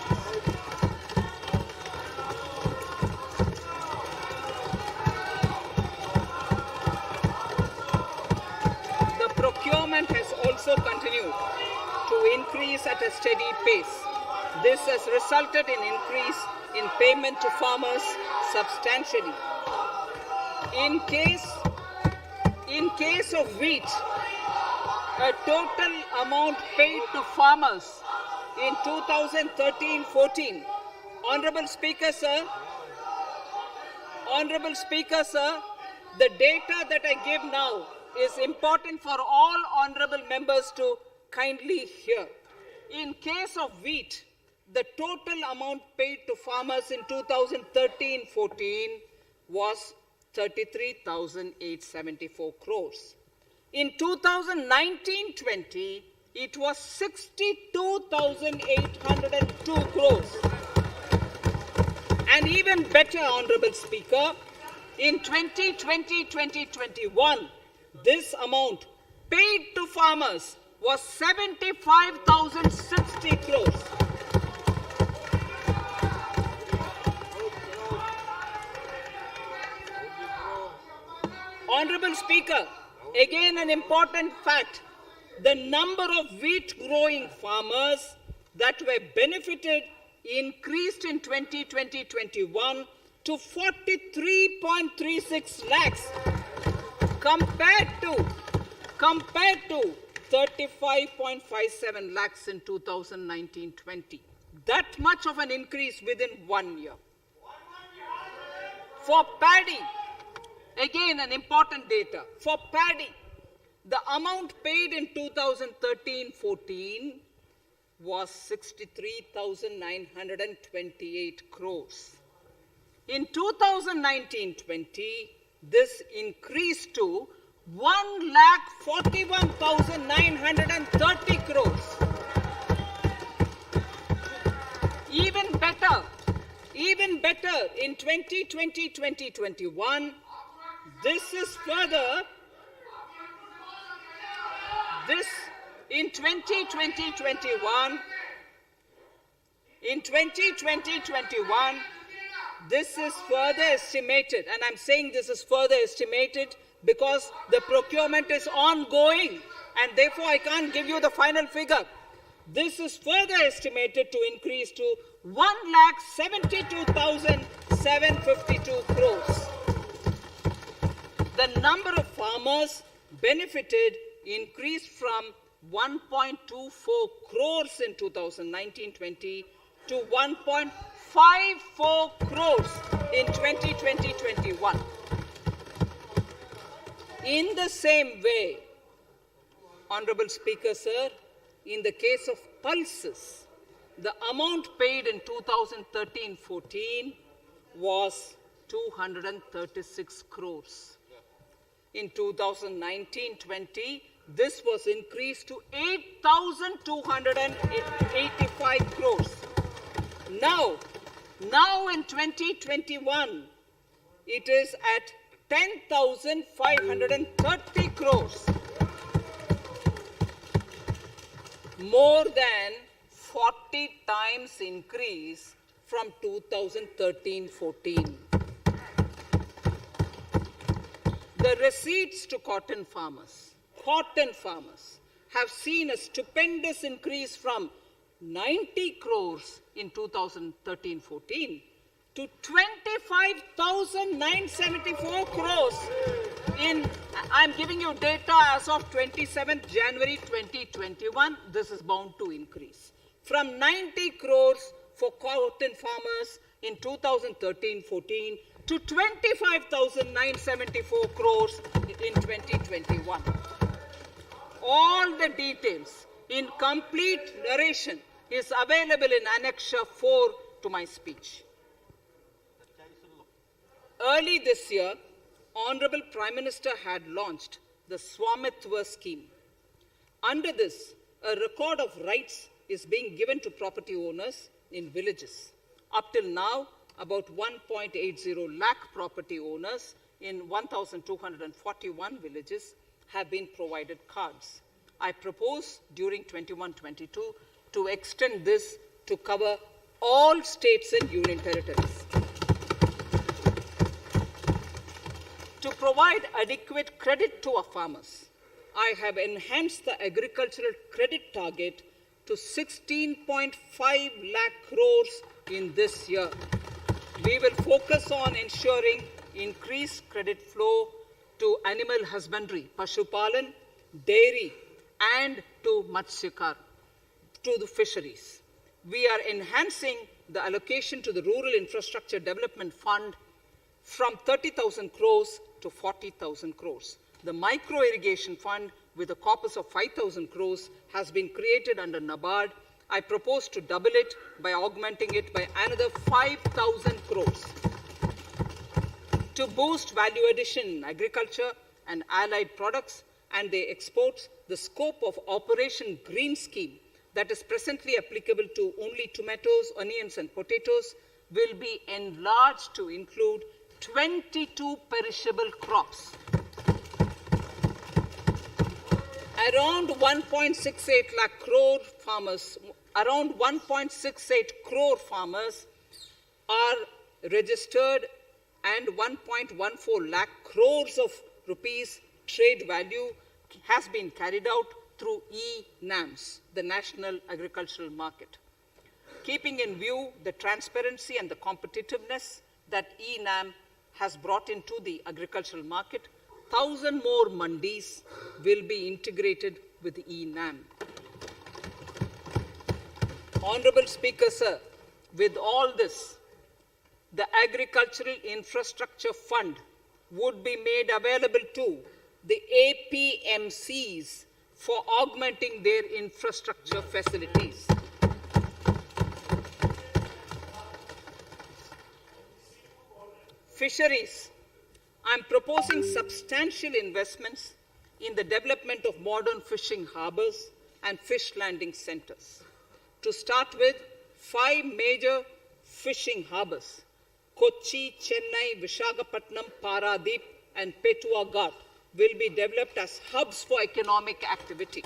The procurement has also continued to increase at a steady pace. This has resulted in increase in payment to farmers substantially. In case of wheat, a total amount paid to farmers in 2013-14. Honorable Speaker, sir, the data that I give now is important for all honorable members to kindly hear. In case of wheat, the total amount paid to farmers in 2013-14 was 33,874 crores. In 2019-20, it was 62,802 crores. And even better, Honorable Speaker, in 2020-2021, this amount paid to farmers was 75,060 crores. Honorable Speaker, again an important fact, the number of wheat growing farmers that were benefited increased in 2020-21 to 43.36 lakhs compared to 35.57 lakhs in 2019-20. That much of an increase within 1 year. For paddy, again an important data. For paddy, the amount paid in 2013-14 was 63,928 crores. In 2019-20, this increased to 1,41,930 crores. Even better, in 2020-2021, this is further, in 2020-21, In 2020-21, this is further estimated, and I'm saying this is further estimated because the procurement is ongoing, and therefore I can't give you the final figure. This is further estimated to increase to 1,72,752 crores. The number of farmers benefited increased from 1.24 crores in 2019-20 to 1.54 crores in 2020-21. In the same way, Honorable Speaker, sir, in the case of pulses, the amount paid in 2013-14 was 236 crores. In 2019-20, this was increased to 8,285 crores. Now in 2021, it is at 10,530 crores. More than 40 times increase from 2013-14. The receipts to cotton farmers have seen a stupendous increase from 90 crores in 2013-14 to 25,974 crores I'm giving you data as of 27th January 2021. This is bound to increase. From 90 crores for cotton farmers in 2013-14 to 25,974 crores in 2021. All the details in complete narration is available in Annexure 4 to my speech. Early this year, Honorable Prime Minister had launched the Swamitwa scheme. Under this, a record of rights is being given to property owners in villages. Up till now, about 1.80 lakh property owners in 1,241 villages have been provided cards. I propose during 21-22 to extend this to cover all states and union territories. To provide adequate credit to our farmers, I have enhanced the agricultural credit target to 16.5 lakh crores in this year. We will focus on ensuring increased credit flow to animal husbandry, Pashupalan, dairy, and to Matsyakar, to the fisheries. We are enhancing the allocation to the Rural Infrastructure Development Fund from 30,000 crores to 40,000 crores. The Micro Irrigation Fund, with a corpus of 5,000 crores, has been created under NABARD. I propose to double it by augmenting it by another 5,000 crores. To boost value addition in agriculture and allied products and their exports, the scope of Operation Green Scheme that is presently applicable to only tomatoes, onions, and potatoes will be enlarged to include 22 perishable crops. Around 1.68 lakh crore farmers, around 1.68 crore farmers are registered, and 1.14 lakh crores of rupees trade value has been carried out through e-NAMs, the National Agricultural Market. Keeping in view the transparency and the competitiveness that e-NAM has brought into the agricultural market, 1,000 more mandis will be integrated with e-NAM. Honorable Speaker, sir, with all this, the Agricultural Infrastructure Fund would be made available to the APMCs for augmenting their infrastructure facilities. Fisheries. I'm proposing substantial investments in the development of modern fishing harbors and fish landing centers. To start with, 5 major fishing harbors, Kochi, Chennai, Visakhapatnam, Paradip, and Petua Ghat, will be developed as hubs for economic activity.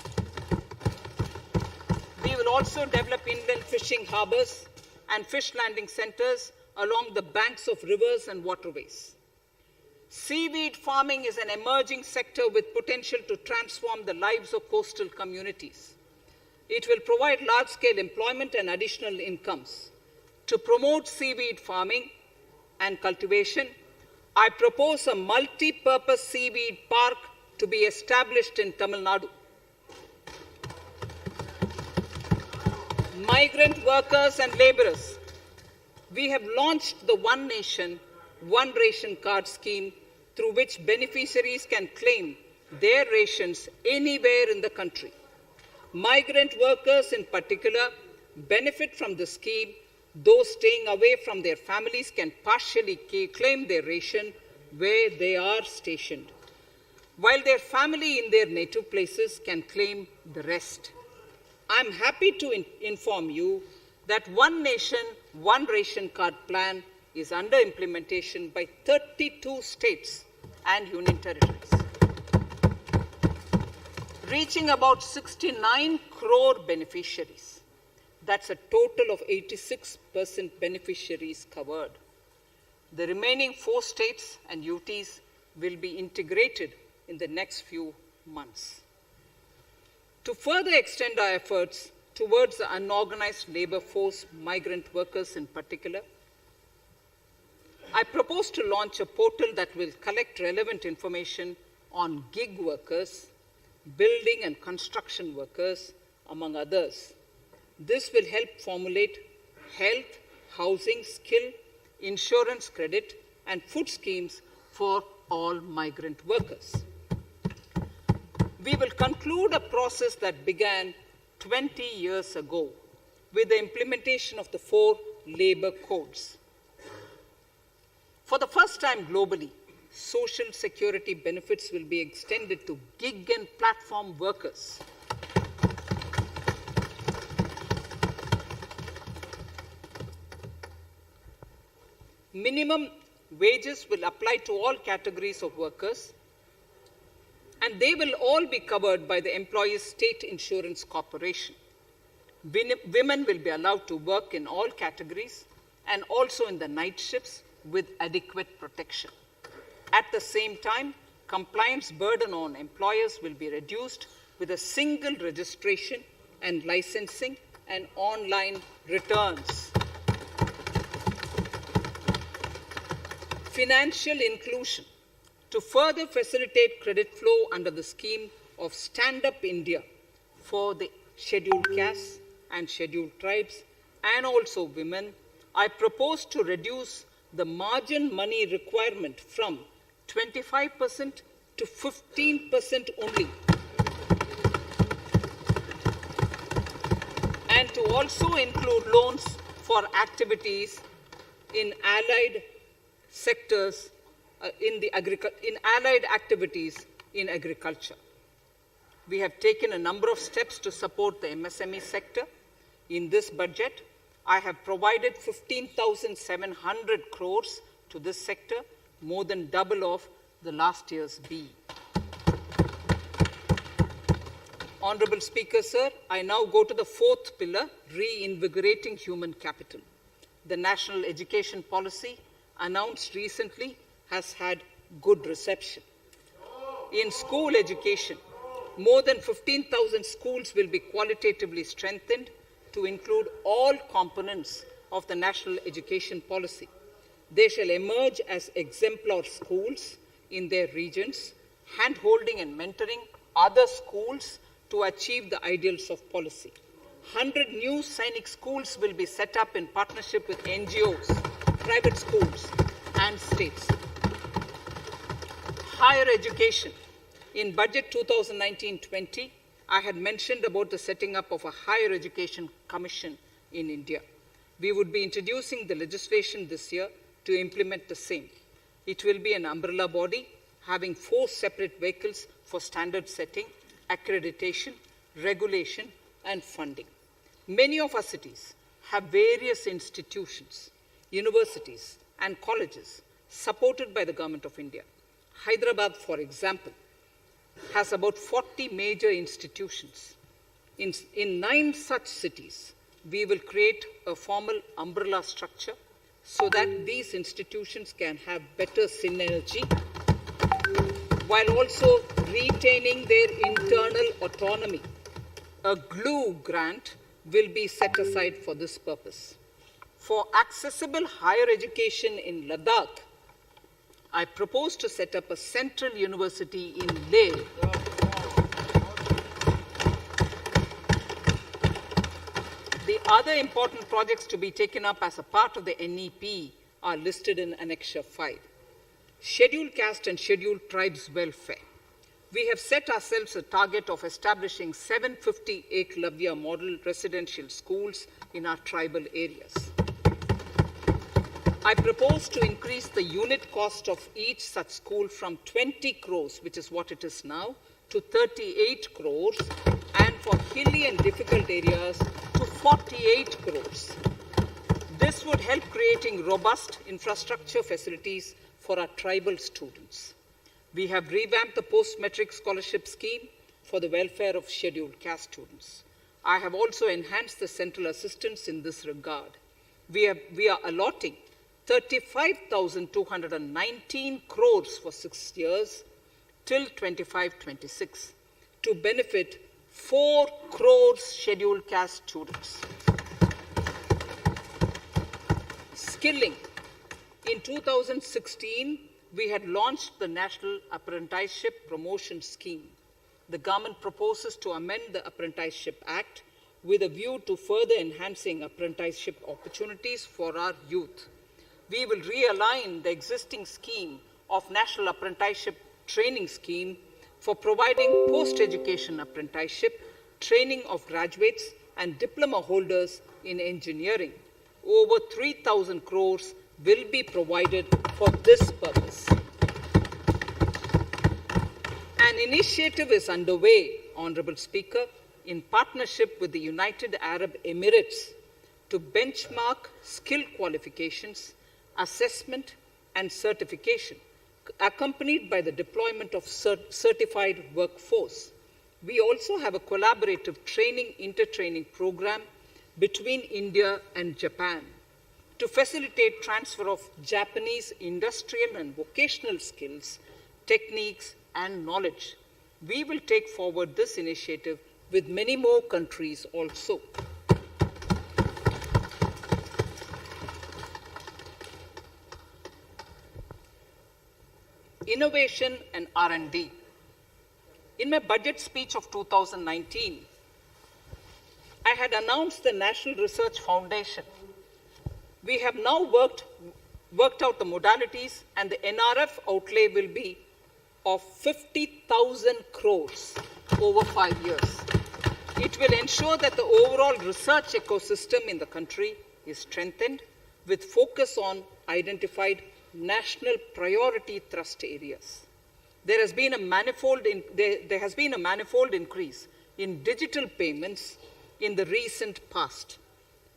We will also develop inland fishing harbors and fish landing centers along the banks of rivers and waterways. Seaweed farming is an emerging sector with potential to transform the lives of coastal communities. It will provide large-scale employment and additional incomes. To promote seaweed farming and cultivation, I propose a multi-purpose seaweed park to be established in Tamil Nadu. Migrant workers and laborers. We have launched the One Nation, One Ration Card scheme through which beneficiaries can claim their rations anywhere in the country. Migrant workers in particular benefit from the scheme. Those staying away from their families can partially claim their ration where they are stationed, while their family in their native places can claim the rest. I'm happy to inform you that One Nation, One Ration Card plan is under implementation by 32 states and union territories, reaching about 69 crore beneficiaries. That's a total of 86% beneficiaries covered. The remaining 4 states and UTs will be integrated in the next few months. To further extend our efforts towards the unorganized labor force, migrant workers in particular, I propose to launch a portal that will collect relevant information on gig workers, building and construction workers, among others. This will help formulate health, housing, skill, insurance credit, and food schemes for all migrant workers. We will conclude a process that began 20 years ago with the implementation of the 4 labor codes. For the first time globally, social security benefits will be extended to gig and platform workers. Minimum wages will apply to all categories of workers, and they will all be covered by the Employees State Insurance Corporation. Women will be allowed to work in all categories and also in the night shifts with adequate protection. At the same time, compliance burden on employers will be reduced with a single registration and licensing and online returns. Financial inclusion. To further facilitate credit flow under the scheme of Stand Up India for the scheduled castes and scheduled tribes and also women, I propose to reduce the margin money requirement from 25% to 15% only, and to also include loans for activities in allied sectors, in allied activities in agriculture. We have taken a number of steps to support the MSME sector. In this budget, I have provided 15,700 crores to this sector, more than double of the last year's BE. Honorable Speaker, sir, I now go to the 4th pillar, reinvigorating human capital. The national education policy announced recently has had good reception. In school education, more than 15,000 schools will be qualitatively strengthened to include all components of the national education policy. They shall emerge as exemplar schools in their regions, hand-holding and mentoring other schools to achieve the ideals of policy. 100 new Sainik schools will be set up in partnership with NGOs, private schools, and states. Higher education. In Budget 2019-20, I had mentioned about the setting up of a higher education commission in India. We would be introducing the legislation this year to implement the same. It will be an umbrella body having 4 separate vehicles for standard setting, accreditation, regulation, and funding. Many of our cities have various institutions, universities, and colleges supported by the Government of India. Hyderabad, for example, has about 40 major institutions. In 9 such cities, we will create a formal umbrella structure so that these institutions can have better synergy while also retaining their internal autonomy. A GLUE grant will be set aside for this purpose. For accessible higher education in Ladakh, I propose to set up a central university in Leh. The other important projects to be taken up as a part of the NEP are listed in Annexure 5. Scheduled caste and scheduled tribes welfare. We have set ourselves a target of establishing 750 Eklavya model residential schools in our tribal areas. I propose to increase the unit cost of each such school from 20 crores, which is what it is now, to 38 crores, and for hilly and difficult areas to 48 crores. This would help creating robust infrastructure facilities for our tribal students. We have revamped the post-metric scholarship scheme for the welfare of scheduled caste students. I have also enhanced the central assistance in this regard. We are allotting 35,219 crores for 6 years till 25-26 to benefit 4 crores scheduled caste students. Skilling. In 2016, we had launched the National Apprenticeship Promotion Scheme. The government proposes to amend the Apprenticeship Act with a view to further enhancing apprenticeship opportunities for our youth. We will realign the existing scheme of National Apprenticeship Training Scheme for providing post-education apprenticeship, training of graduates and diploma holders in engineering. Over 3,000 crores will be provided for this purpose. An initiative is underway, Honorable Speaker, in partnership with the United Arab Emirates to benchmark skill qualifications, assessment and certification, accompanied by the deployment of certified workforce. We also have a collaborative intertraining program between India and Japan to facilitate transfer of Japanese industrial and vocational skills, techniques, and knowledge. We will take forward this initiative with many more countries also. Innovation and R&D. In my budget speech of 2019, I had announced the National Research Foundation. We have now worked out the modalities, and the NRF outlay will be of 50,000 crores over 5 years. It will ensure that the overall research ecosystem in the country is strengthened with focus on identified national priority thrust areas. There has been a manifold increase in digital payments in the recent past.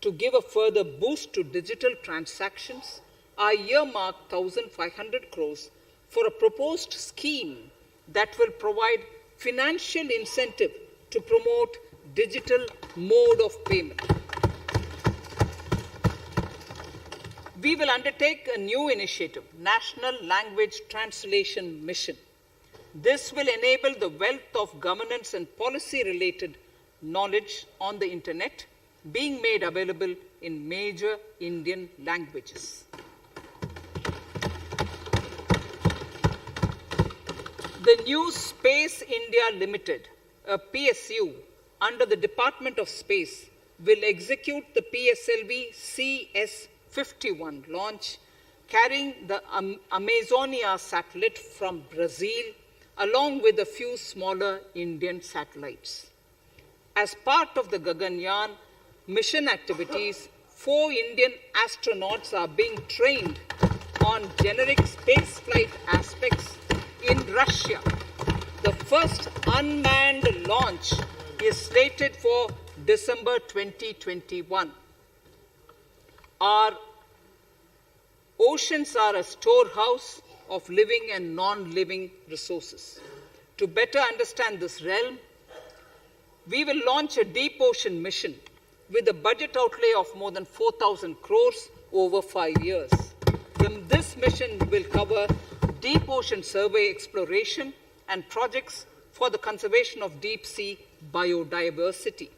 To give a further boost to digital transactions, I earmarked 1,500 crores for a proposed scheme that will provide financial incentive to promote digital mode of payment. We will undertake a new initiative, National Language Translation Mission. This will enable the wealth of governance and policy-related knowledge on the internet being made available in major Indian languages. The new Space India Limited, a PSU, under the Department of Space, will execute the PSLV CS-51 launch, carrying the Amazonia satellite from Brazil, along with a few smaller Indian satellites. As part of the Gaganyaan mission activities, 4 Indian astronauts are being trained on generic spaceflight aspects in Russia. The first unmanned launch is slated for December 2021. Our oceans are a storehouse of living and non-living resources. To better understand this realm, we will launch a deep ocean mission with a budget outlay of more than 4,000 crores over 5 years. This mission will cover deep ocean survey exploration and projects for the conservation of deep sea biodiversity.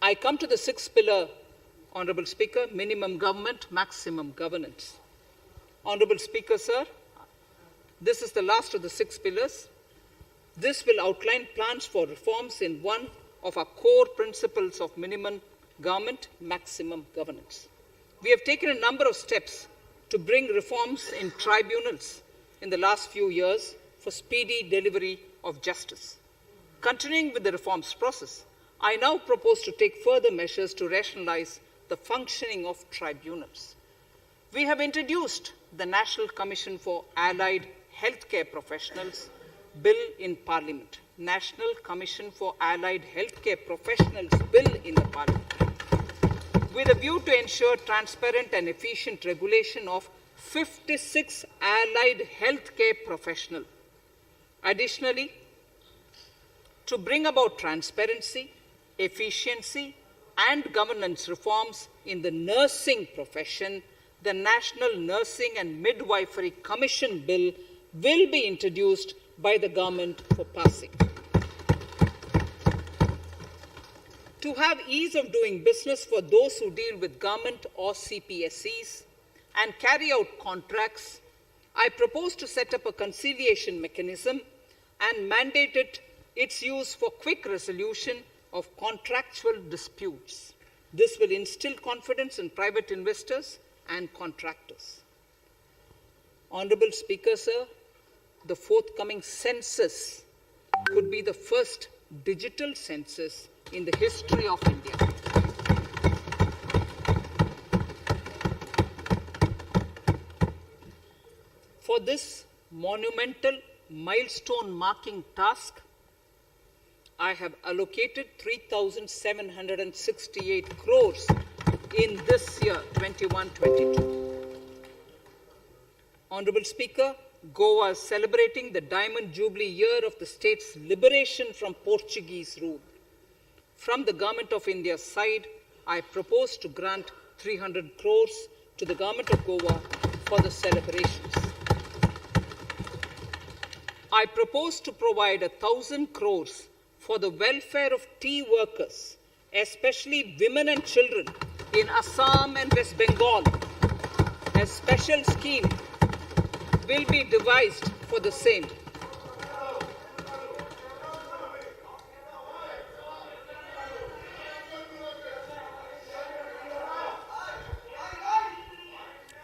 I come to the sixth pillar, Honorable Speaker, minimum government, maximum governance. Honorable Speaker, sir, this is the last of the 6 pillars. This will outline plans for reforms in one of our core principles of minimum government, maximum governance. We have taken a number of steps to bring reforms in tribunals in the last few years for speedy delivery of justice. Continuing with the reforms process, I now propose to take further measures to rationalize the functioning of tribunals. We have introduced the National Commission for Allied Healthcare Professionals Bill in Parliament. National Commission for Allied Healthcare Professionals Bill in the Parliament, with a view to ensure transparent and efficient regulation of 56 allied healthcare professionals. Additionally, to bring about transparency, efficiency, and governance reforms in the nursing profession, the National Nursing and Midwifery Commission Bill will be introduced by the government for passing. To have ease of doing business for those who deal with government or CPSEs and carry out contracts, I propose to set up a conciliation mechanism and mandate its use for quick resolution of contractual disputes. This will instill confidence in private investors and contractors. Honorable Speaker, sir, the forthcoming census could be the first digital census in the history of India. For this monumental milestone marking task, I have allocated 3,768 crores in this year, 21-22. Honorable Speaker, Goa is celebrating the Diamond Jubilee year of the state's liberation from Portuguese rule. From the Government of India's side, I propose to grant 300 crores to the Government of Goa for the celebrations. I propose to provide 1,000 crores for the welfare of tea workers, especially women and children in Assam and West Bengal. A special scheme will be devised for the same.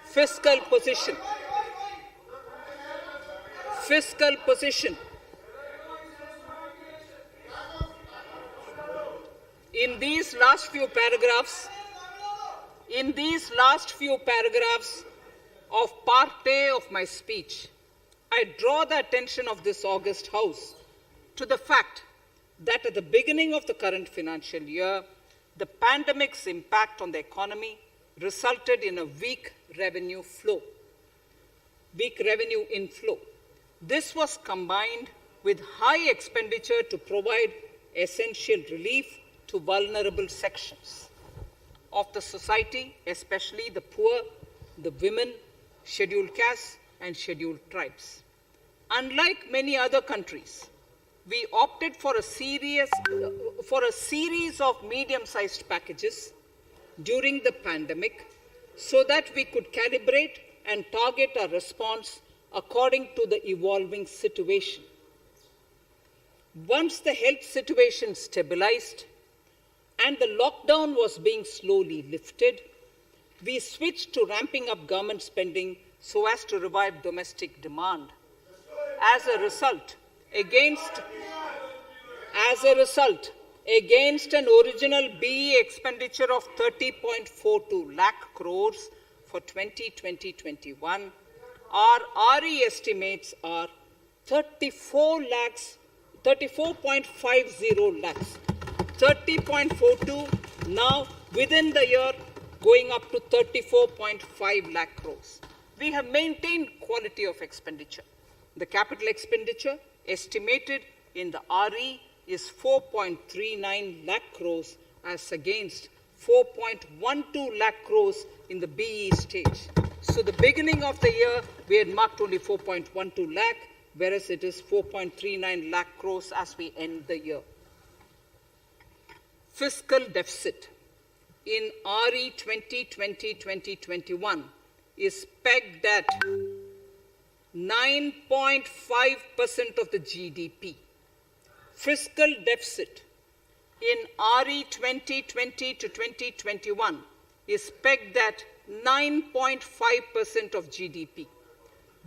Fiscal position. Fiscal position. In these last few paragraphs of Part A of my speech, I draw the attention of this august House to the fact that at the beginning of the current financial year, the pandemic's impact on the economy resulted in a weak revenue inflow. This was combined with high expenditure to provide essential relief to vulnerable sections of the society, especially the poor, the women, scheduled castes, and scheduled tribes. Unlike many other countries, we opted for a series of medium-sized packages during the pandemic so that we could calibrate and target our response according to the evolving situation. Once the health situation stabilized and the lockdown was being slowly lifted, we switched to ramping up government spending so as to revive domestic demand. As a result, against an original BE expenditure of 30.42 lakh crores for 2020-21, our RE estimates are 34.50 lakhs. 30.42 now within the year, going up to 34.5 lakh crores. We have maintained quality of expenditure. The capital expenditure estimated in the RE is 4.39 lakh crores as against 4.12 lakh crores in the BE stage. So the beginning of the year, we had marked only 4.12 lakh, whereas it is 4.39 lakh crores as we end the year. Fiscal deficit in RE 2020-2021 is pegged at 9.5% of the GDP. Fiscal deficit in RE 2020 to 2021 is pegged at 9.5% of GDP.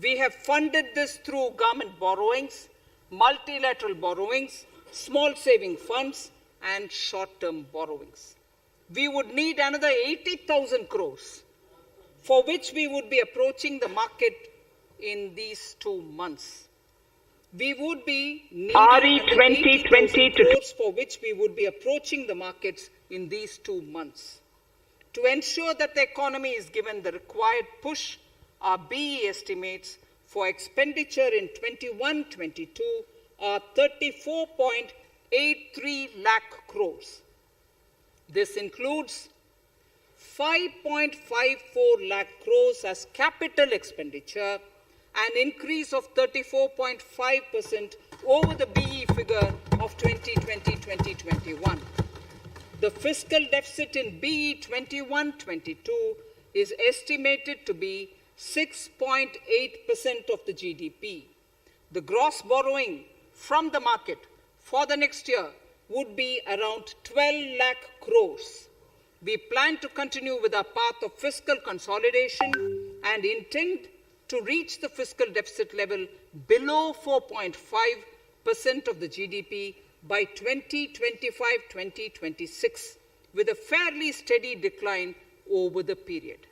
We have funded this through government borrowings, multilateral borrowings, small saving funds, and short-term borrowings. We would need another 80,000 crores, for which we would be approaching the market in these 2 months. We would be needing RE 2020 crores, for which we would be approaching the markets in these 2 months. To ensure that the economy is given the required push, our BE estimates for expenditure in 21-22 are 34.83 lakh crores. This includes 5.54 lakh crores as capital expenditure, an increase of 34.5% over the BE figure of 2020-2021. The fiscal deficit in BE 21-22 is estimated to be 6.8% of the GDP. The gross borrowing from the market for the next year would be around 12 lakh crores. We plan to continue with our path of fiscal consolidation and intend to reach the fiscal deficit level below 4.5% of the GDP by 2025-2026, with a fairly steady decline over the period.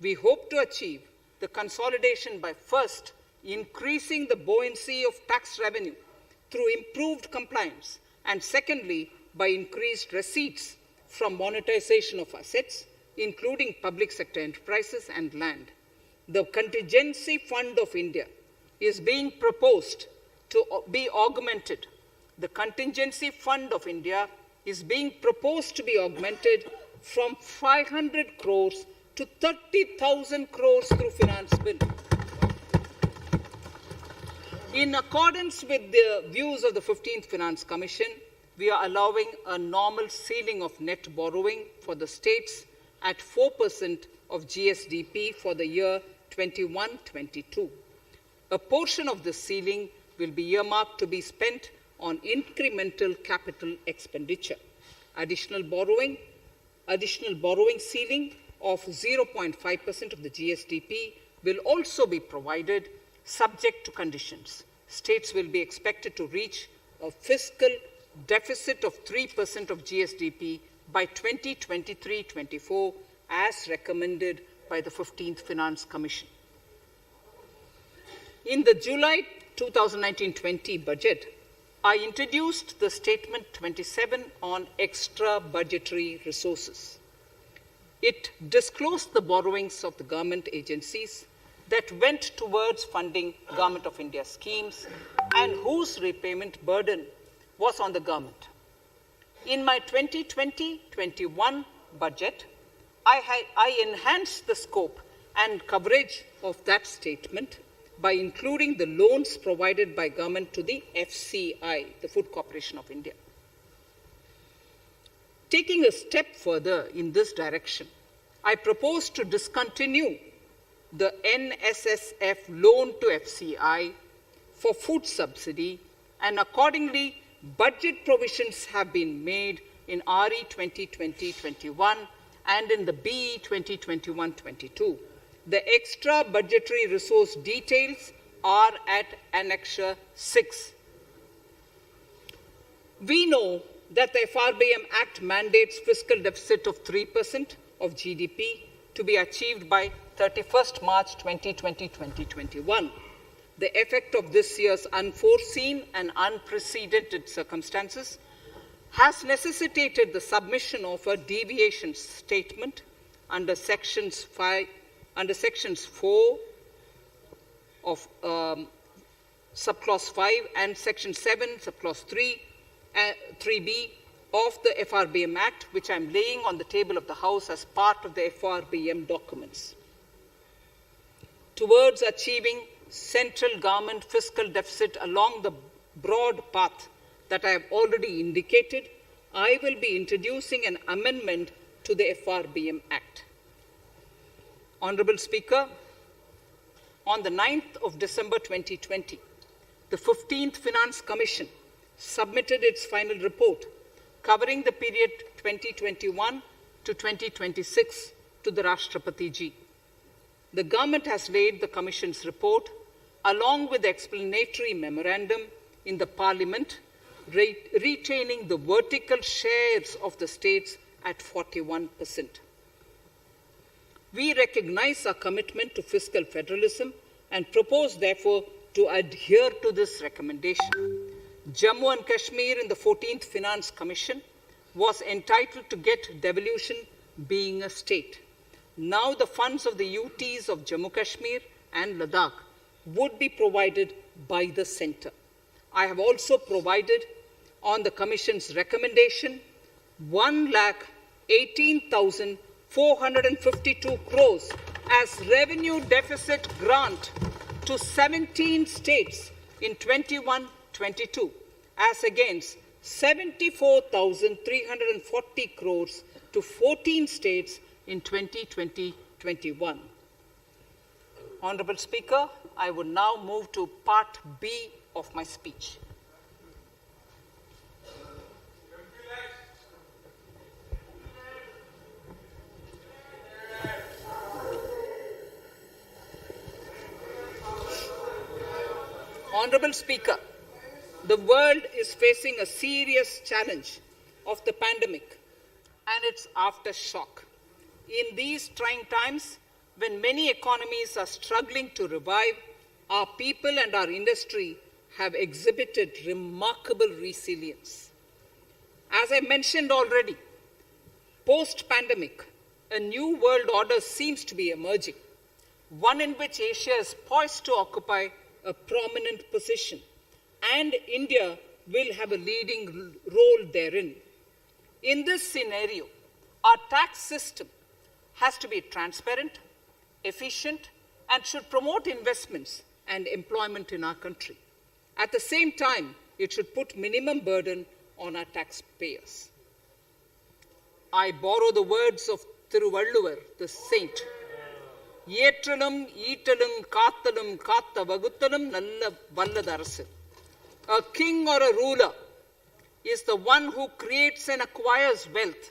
We hope to achieve the consolidation by first increasing the buoyancy of tax revenue through improved compliance, and secondly, by increased receipts from monetization of assets, including public sector enterprises and land. The Contingency Fund of India is being proposed to be augmented. The Contingency Fund of India is being proposed to be augmented from 500 crores to 30,000 crores through Finance Bill. In accordance with the views of the 15th Finance Commission, we are allowing a normal ceiling of net borrowing for the states at 4% of GSDP for the year 21-22. A portion of this ceiling will be earmarked to be spent on incremental capital expenditure. Additional borrowing ceiling of 0.5% of the GSDP will also be provided, subject to conditions. States will be expected to reach a fiscal deficit of 3% of GSDP by 2023-24, as recommended by the 15th Finance Commission. In the July 2019-20 budget, I introduced the Statement 27 on extra budgetary resources. It disclosed the borrowings of the government agencies that went towards funding Government of India schemes and whose repayment burden was on the government. In my 2020-21 budget, I enhanced the scope and coverage of that statement by including the loans provided by government to the FCI, the Food Corporation of India. Taking a step further in this direction, I propose to discontinue the NSSF loan to FCI for food subsidy, and accordingly, budget provisions have been made in RE 2020-21 and in the BE 2021-22. The extra budgetary resource details are at Annexure 6. We know that the FRBM Act mandates fiscal deficit of 3% of GDP to be achieved by 31st March 2020-2021. The effect of this year's unforeseen and unprecedented circumstances has necessitated the submission of a deviation statement under Sections 4 of Subclause 5 and Section 7, Subclause 3, 3B of the FRBM Act, which I'm laying on the table of the House as part of the FRBM documents. Towards achieving central government fiscal deficit along the broad path that I have already indicated, I will be introducing an amendment to the FRBM Act. Honorable Speaker, on the 9th of December 2020, the 15th Finance Commission submitted its final report covering the period 2021 to 2026 to the Rashtrapati Ji. The government has laid the Commission's report along with the explanatory memorandum in the Parliament, retaining the vertical shares of the states at 41%. We recognize our commitment to fiscal federalism and propose, therefore, to adhere to this recommendation. Jammu and Kashmir in the 14th Finance Commission was entitled to get devolution being a state. Now the funds of the UTs of Jammu Kashmir and Ladakh would be provided by the centre. I have also provided on the Commission's recommendation 1,18,452 crores as revenue deficit grant to 17 states in 21-22 as against 74,340 crores to 14 states in 2020-21. Honorable Speaker, I would now move to Part B of my speech. Honorable Speaker, the world is facing a serious challenge of the pandemic and its aftershock. In these trying times, when many economies are struggling to revive, our people and our industry have exhibited remarkable resilience. As I mentioned already, post-pandemic, a new world order seems to be emerging, one in which Asia is poised to occupy a prominent position, and India will have a leading role therein. In this scenario, our tax system has to be transparent, efficient, and should promote investments and employment in our country. At the same time, it should put minimum burden on our taxpayers. I borrow the words of Thiruvalluvar, the saint. ஏற்றலும் ஈட்டலும் காத்தலும் காத்த வகுத்தலும் நல்ல வல்லதரசு. A king or a ruler is the one who creates and acquires wealth,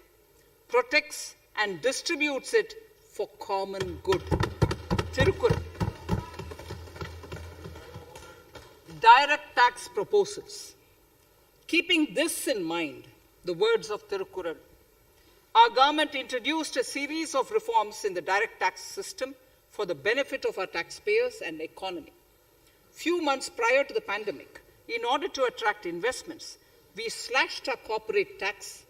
protects and distributes it for common good. Tirukkural. Direct tax proposals. Keeping this in mind, the words of Tirukkural, our government introduced a series of reforms in the direct tax system for the benefit of our taxpayers and economy. Few months prior to the pandemic, in order to attract investments, we slashed our corporate tax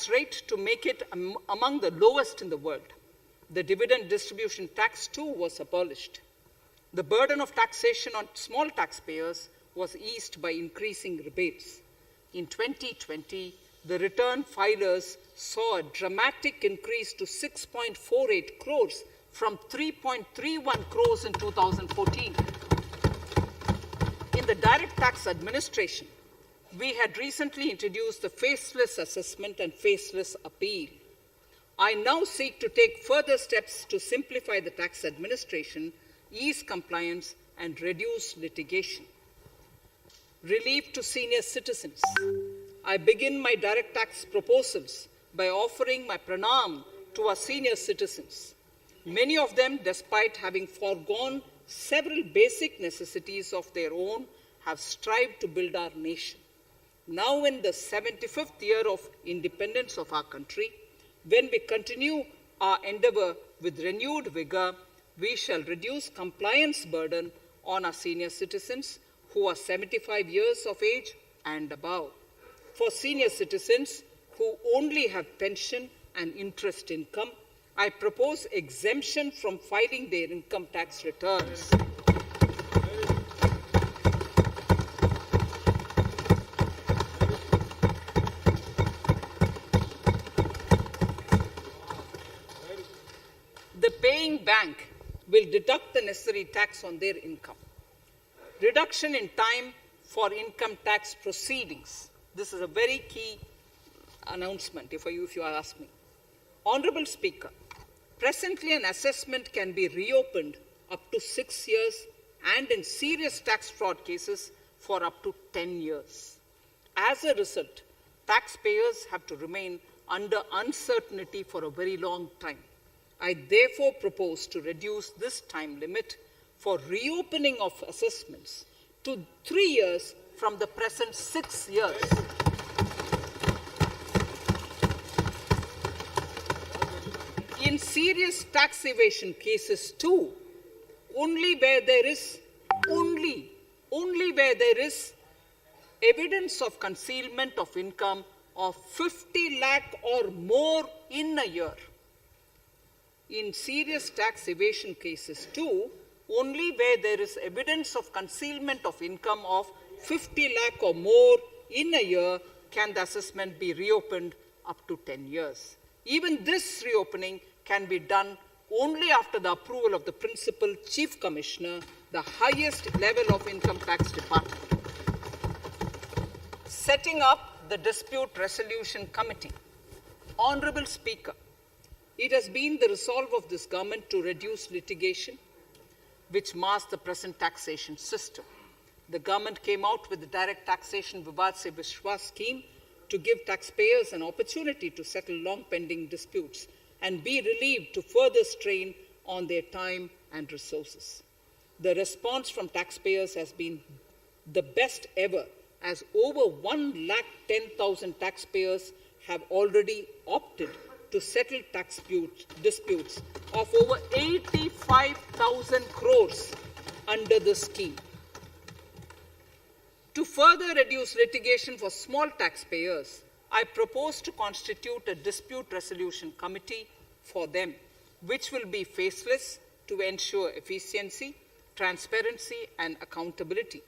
rate to make it among the lowest in the world. The dividend distribution tax too was abolished. The burden of taxation on small taxpayers was eased by increasing rebates. In 2020, the return filers saw a dramatic increase to 6.48 crores from 3.31 crores in 2014. In the direct tax administration, we had recently introduced the faceless assessment and faceless appeal. I now seek to take further steps to simplify the tax administration, ease compliance, and reduce litigation. Relief to senior citizens. I begin my direct tax proposals by offering my pranam to our senior citizens. Many of them, despite having foregone several basic necessities of their own, have strived to build our nation. Now in the 75th year of independence of our country, when we continue our endeavor with renewed vigor, we shall reduce compliance burden on our senior citizens who are 75 years of age and above. For senior citizens who only have pension and interest income, I propose exemption from filing their income tax returns. will deduct the necessary tax on their income. Reduction in time for income tax proceedings. This is a very key announcement, if you ask me. Honorable Speaker, presently an assessment can be reopened up to 6 years and in serious tax fraud cases for up to 10 years. As a result, taxpayers have to remain under uncertainty for a very long time. I therefore propose to reduce this time limit for reopening of assessments to 3 years from the present 6 years. In serious tax evasion cases too, only where there is evidence of concealment of income of 50 lakh or more in a year. In serious tax evasion cases too, only where there is evidence of concealment of income of 50 lakh or more in a year can the assessment be reopened up to 10 years. Even this reopening can be done only after the approval of the Principal Chief Commissioner, the highest level of Income Tax Department. Setting up the Dispute Resolution Committee. Honorable Speaker, it has been the resolve of this government to reduce litigation which mars the present taxation system. The government came out with the Direct Taxation Vivad Se Vishwas scheme to give taxpayers an opportunity to settle long-pending disputes and be relieved to further strain on their time and resources. The response from taxpayers has been the best ever, as over 110,000 taxpayers have already opted to settle tax disputes of over 85,000 crores under the scheme. To further reduce litigation for small taxpayers, I propose to constitute a dispute resolution committee for them, which will be faceless to ensure efficiency, transparency, and accountability.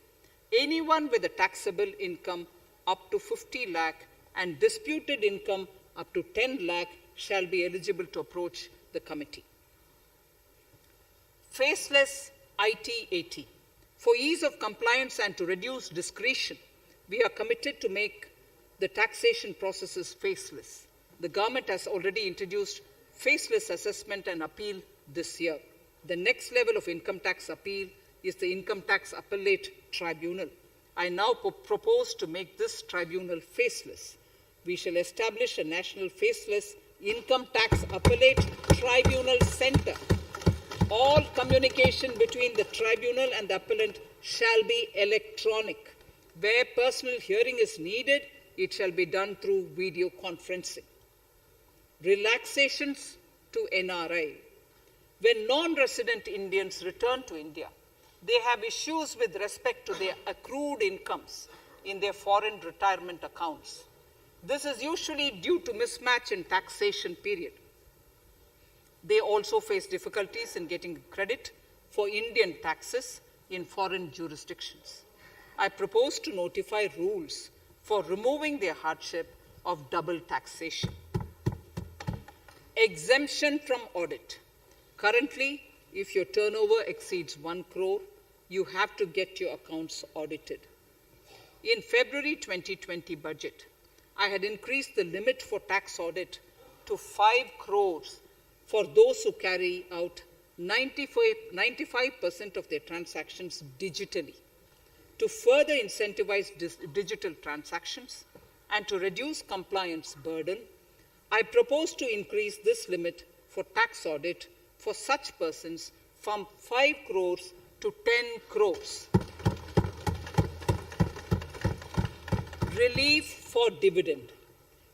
Anyone with a taxable income up to 50 lakh and disputed income up to 10 lakh shall be eligible to approach the committee. Faceless IT-AT. For ease of compliance and to reduce discretion, we are committed to make the taxation processes faceless. The government has already introduced faceless assessment and appeal this year. The next level of income tax appeal is the Income Tax Appellate Tribunal. I now propose to make this tribunal faceless. We shall establish a national faceless Income Tax Appellate Tribunal Center. All communication between the tribunal and the appellant shall be electronic. Where personal hearing is needed, it shall be done through video conferencing. Relaxations to NRI. When non-resident Indians return to India, they have issues with respect to their accrued incomes in their foreign retirement accounts. This is usually due to mismatch in taxation period. They also face difficulties in getting credit for Indian taxes in foreign jurisdictions. I propose to notify rules for removing their hardship of double taxation. Exemption from audit. Currently, if your turnover exceeds 1 crore, you have to get your accounts audited. In February 2020 budget, I had increased the limit for tax audit to 5 crores for those who carry out 95% of their transactions digitally. To further incentivize digital transactions and to reduce compliance burden, I propose to increase this limit for tax audit for such persons from 5 crores to 10 crores. Relief for dividend.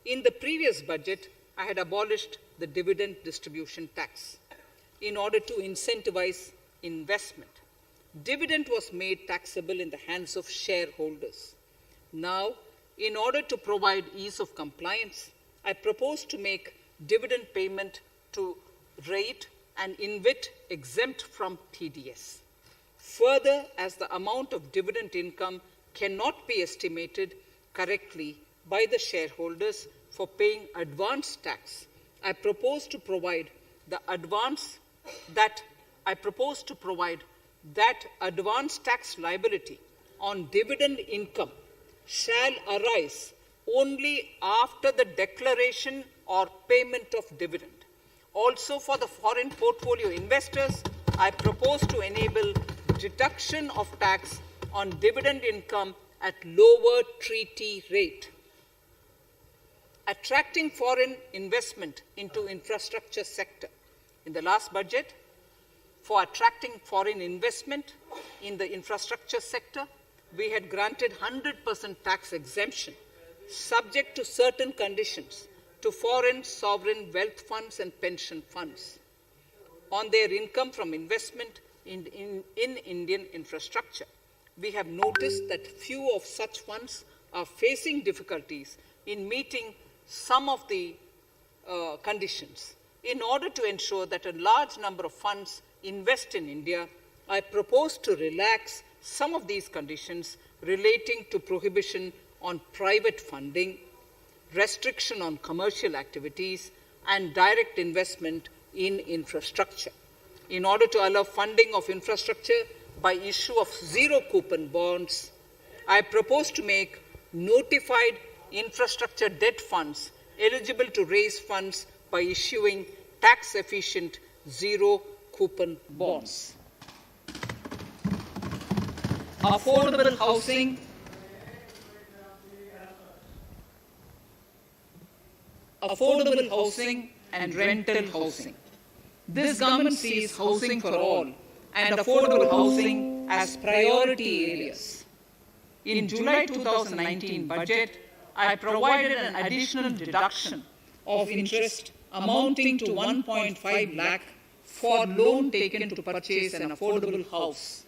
In the previous budget, I had abolished the dividend distribution tax in order to incentivize investment. Dividend was made taxable in the hands of shareholders. Now, in order to provide ease of compliance, I propose to make dividend payment to REIT and InvIT exempt from TDS. Further, as the amount of dividend income cannot be estimated correctly by the shareholders for paying advance tax, I propose to provide the advance that I propose to provide that advance tax liability on dividend income shall arise only after the declaration or payment of dividend. Also, for the foreign portfolio investors, I propose to enable deduction of tax on dividend income at lower treaty rate. Attracting foreign investment into infrastructure sector. In the last budget, for attracting foreign investment in the infrastructure sector, we had granted 100% tax exemption, subject to certain conditions, to foreign sovereign wealth funds and pension funds on their income from investment in Indian infrastructure. We have noticed that few of such funds are facing difficulties in meeting some of the conditions. In order to ensure that a large number of funds invest in India, I propose to relax some of these conditions relating to prohibition on private funding, restriction on commercial activities, and direct investment in infrastructure. In order to allow funding of infrastructure by issue of zero-coupon bonds, I propose to make notified infrastructure debt funds eligible to raise funds by issuing tax-efficient zero-coupon bonds. Affordable housing. Affordable housing and rental housing. This government sees housing for all and affordable housing as priority areas. In July 2019 budget, I provided an additional deduction of interest amounting to 1.5 lakh for loan taken to purchase an affordable house.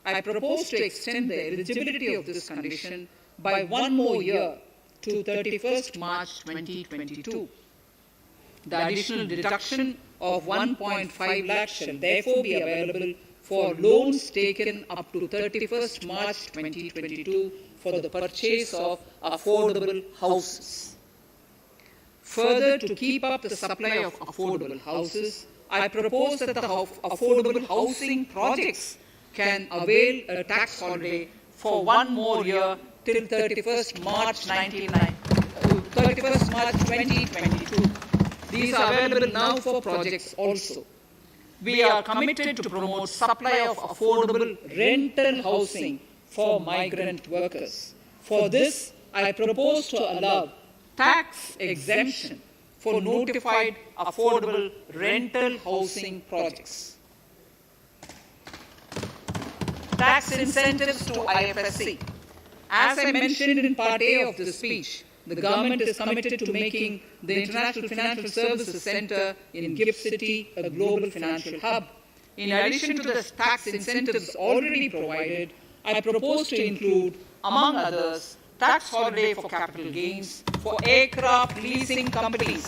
I propose to extend the eligibility of this condition by 1 more year to 31st March 2022. The additional deduction of 1.5 lakh shall therefore be available for loans taken up to 31st March 2022 for the purchase of affordable houses. Further, to keep up the supply of affordable houses, I propose that the affordable housing projects can avail a tax holiday for 1 more year till 31st March 2022. These are available now for projects also. We are committed to promote supply of affordable rental housing for migrant workers. For this, I propose to allow tax exemption for notified affordable rental housing projects. Tax incentives to IFSC. As I mentioned in Part A of the speech, the government is committed to making the International Financial Services Center in GIFT City a global financial hub. In addition to the tax incentives already provided, I propose to include, among others, tax holiday for capital gains for aircraft leasing companies,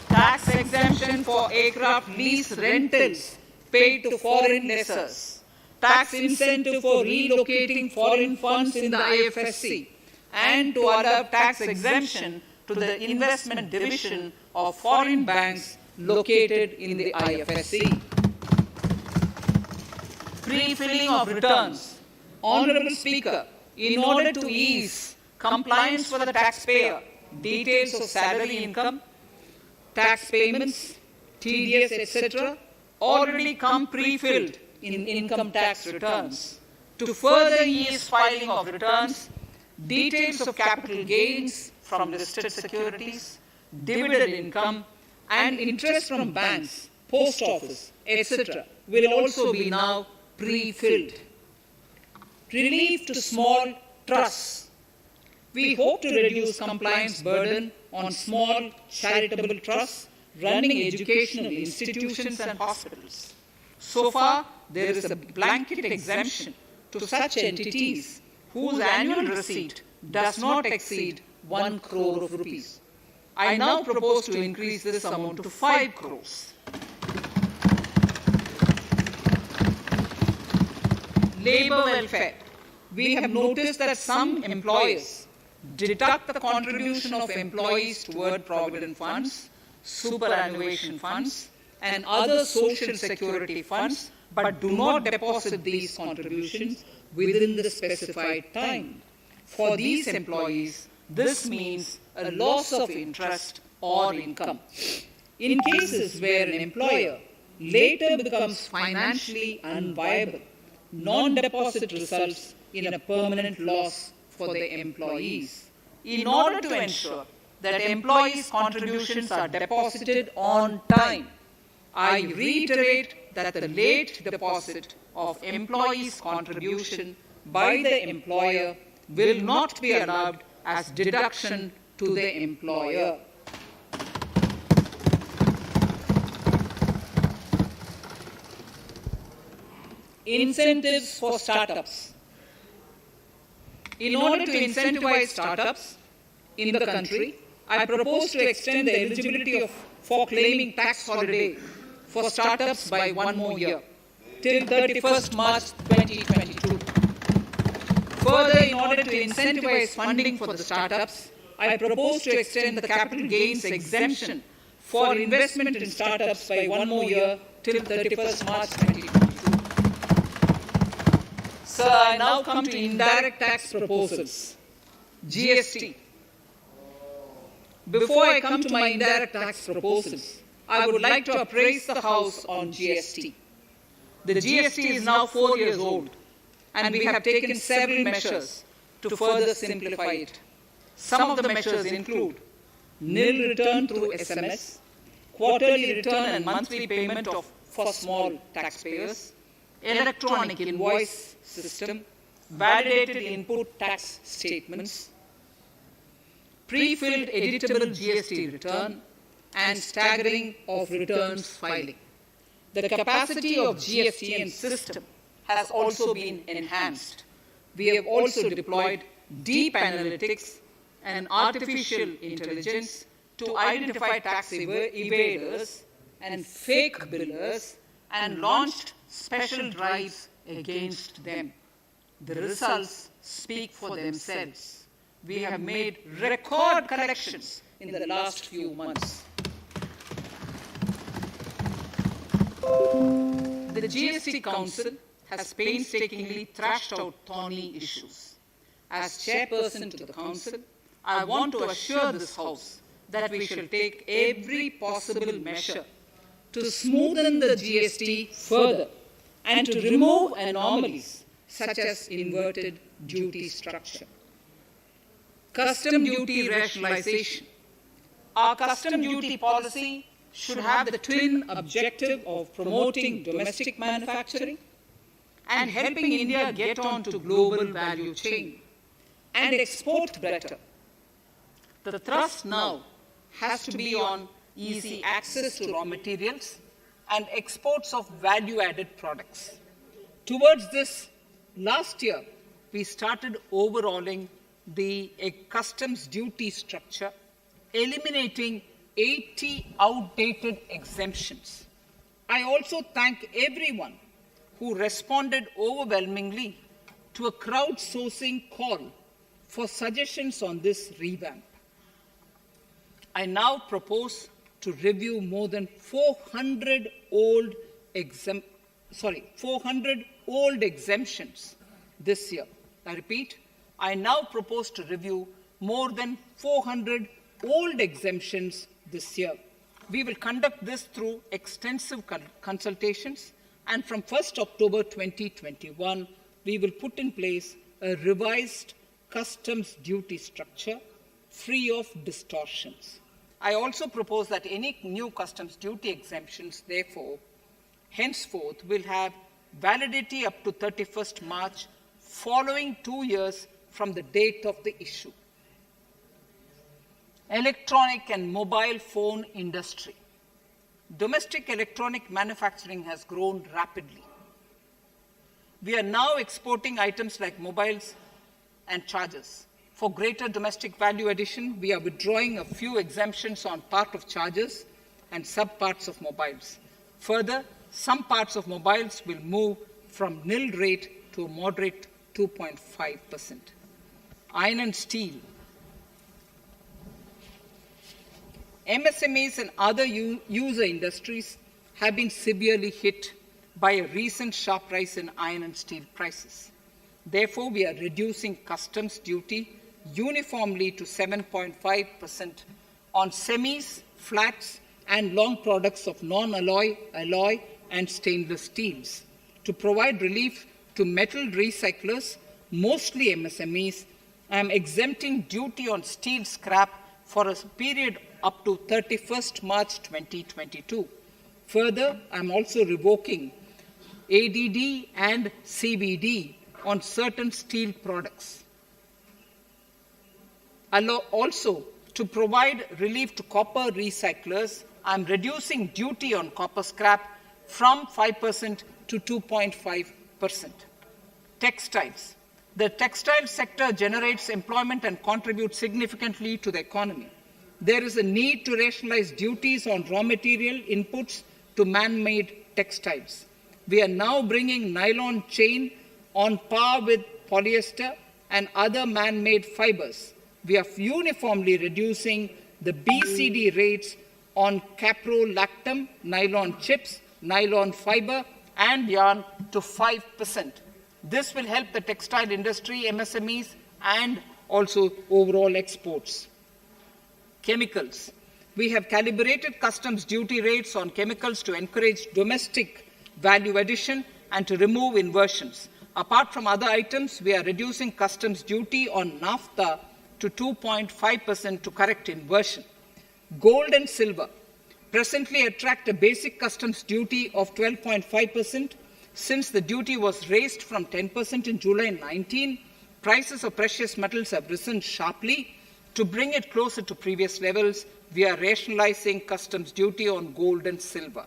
tax exemption for aircraft lease rentals paid to foreign lessors, tax incentive for relocating foreign funds in the IFSC, and to allow tax exemption to the investment division of foreign banks located in the IFSC. Pre-filling of returns. Honorable Speaker, in order to ease compliance for the taxpayer, details of salary income, tax payments, TDS, etc., already come pre-filled in income tax returns. To further ease filing of returns, details of capital gains from listed securities, dividend income, and interest from banks, post office, etc., will also be now pre-filled. Relief to small trusts. We hope to reduce compliance burden on small charitable trusts running educational institutions and hospitals. So far, there is a blanket exemption to such entities whose annual receipt does not exceed 1 crore of rupees. I now propose to increase this amount to 5 crores. Labor welfare. We have noticed that some employers deduct the contribution of employees toward provident funds, superannuation funds, and other social security funds, but do not deposit these contributions within the specified time. For these employees, this means a loss of interest or income. In cases where an employer later becomes financially unviable, non-deposit results in a permanent loss for the employees. In order to ensure that employees' contributions are deposited on time, I reiterate that the late deposit of employees' contribution by the employer will not be allowed as deduction to the employer. Incentives for startups. In order to incentivize startups in the country, I propose to extend the eligibility for claiming tax holiday for startups by one more year, till 31st March 2022. Further, in order to incentivize funding for the startups, I propose to extend the capital gains exemption for investment in startups by one more year till 31st March 2022. So I now come to indirect tax proposals. GST. Before I come to my indirect tax proposals, I would like to appraise the House on GST. The GST is now 4 years old, and we have taken several measures to further simplify it. Some of the measures include nil return through SMS, quarterly return and monthly payment for small taxpayers, electronic invoice system, validated input tax statements, pre-filled editable GST return, and staggering of returns filing. The capacity of GSTN system has also been enhanced. We have also deployed deep analytics and artificial intelligence to identify tax evaders and fake billers and launched special drives against them. The results speak for themselves. We have made record collections in the last few months. The GST Council has painstakingly thrashed out thorny issues. As chairperson to the Council, I want to assure this House that we shall take every possible measure to smoothen the GST further and to remove anomalies such as inverted duty structure. Custom duty rationalization. Our custom duty policy should have the twin objective of promoting domestic manufacturing and helping India get on to global value chain and export better. The thrust now has to be on easy access to raw materials and exports of value-added products. Towards this, last year, we started overhauling the customs duty structure, eliminating 80 outdated exemptions. I also thank everyone who responded overwhelmingly to a crowdsourcing call for suggestions on this revamp. I now propose to review more than 400 old exemptions this year. I repeat, I now propose to review more than 400 old exemptions this year. We will conduct this through extensive consultations, and from 1st October 2021, we will put in place a revised customs duty structure free of distortions. I also propose that any new customs duty exemptions, therefore, henceforth will have validity up to 31st March following 2 years from the date of the issue. Electronic and mobile phone industry. Domestic electronic manufacturing has grown rapidly. We are now exporting items like mobiles and chargers. For greater domestic value addition, we are withdrawing a few exemptions on part of chargers and subparts of mobiles. Further, some parts of mobiles will move from nil rate to a moderate 2.5%. Iron and steel. MSMEs and other user industries have been severely hit by a recent sharp rise in iron and steel prices. Therefore, we are reducing customs duty uniformly to 7.5% on semis, flats, and long products of non-alloy, alloy, and stainless steels. To provide relief to metal recyclers, mostly MSMEs, I am exempting duty on steel scrap for a period up to 31st March 2022. Further, I am also revoking ADD and CVD on certain steel products. Also, to provide relief to copper recyclers, I am reducing duty on copper scrap from 5% to 2.5%. Textiles. The textile sector generates employment and contributes significantly to the economy. There is a need to rationalize duties on raw material inputs to man-made textiles. We are now bringing nylon chain on par with polyester and other man-made fibers. We are uniformly reducing the BCD rates on caprolactam, nylon chips, nylon fiber, and yarn to 5%. This will help the textile industry, MSMEs, and also overall exports. Chemicals. We have calibrated customs duty rates on chemicals to encourage domestic value addition and to remove inversions. Apart from other items, we are reducing customs duty on naphtha to 2.5% to correct inversion. Gold and silver presently attract a basic customs duty of 12.5%. Since the duty was raised from 10% in July 19, prices of precious metals have risen sharply. To bring it closer to previous levels, we are rationalizing customs duty on gold and silver.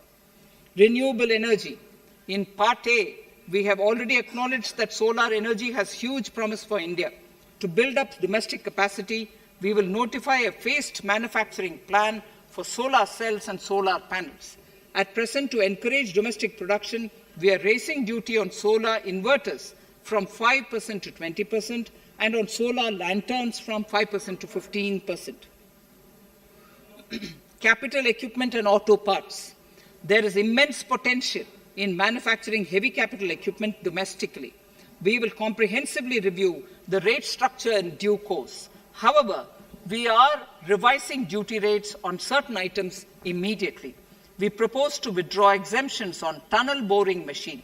Renewable energy. In Part A, we have already acknowledged that solar energy has huge promise for India. To build up domestic capacity, we will notify a phased manufacturing plan for solar cells and solar panels. At present, to encourage domestic production, we are raising duty on solar inverters from 5% to 20% and on solar lanterns from 5% to 15%. Capital equipment and auto parts. There is immense potential in manufacturing heavy capital equipment domestically. We will comprehensively review the rate structure in due course. However, we are revising duty rates on certain items immediately. We propose to withdraw exemptions on tunnel boring machine.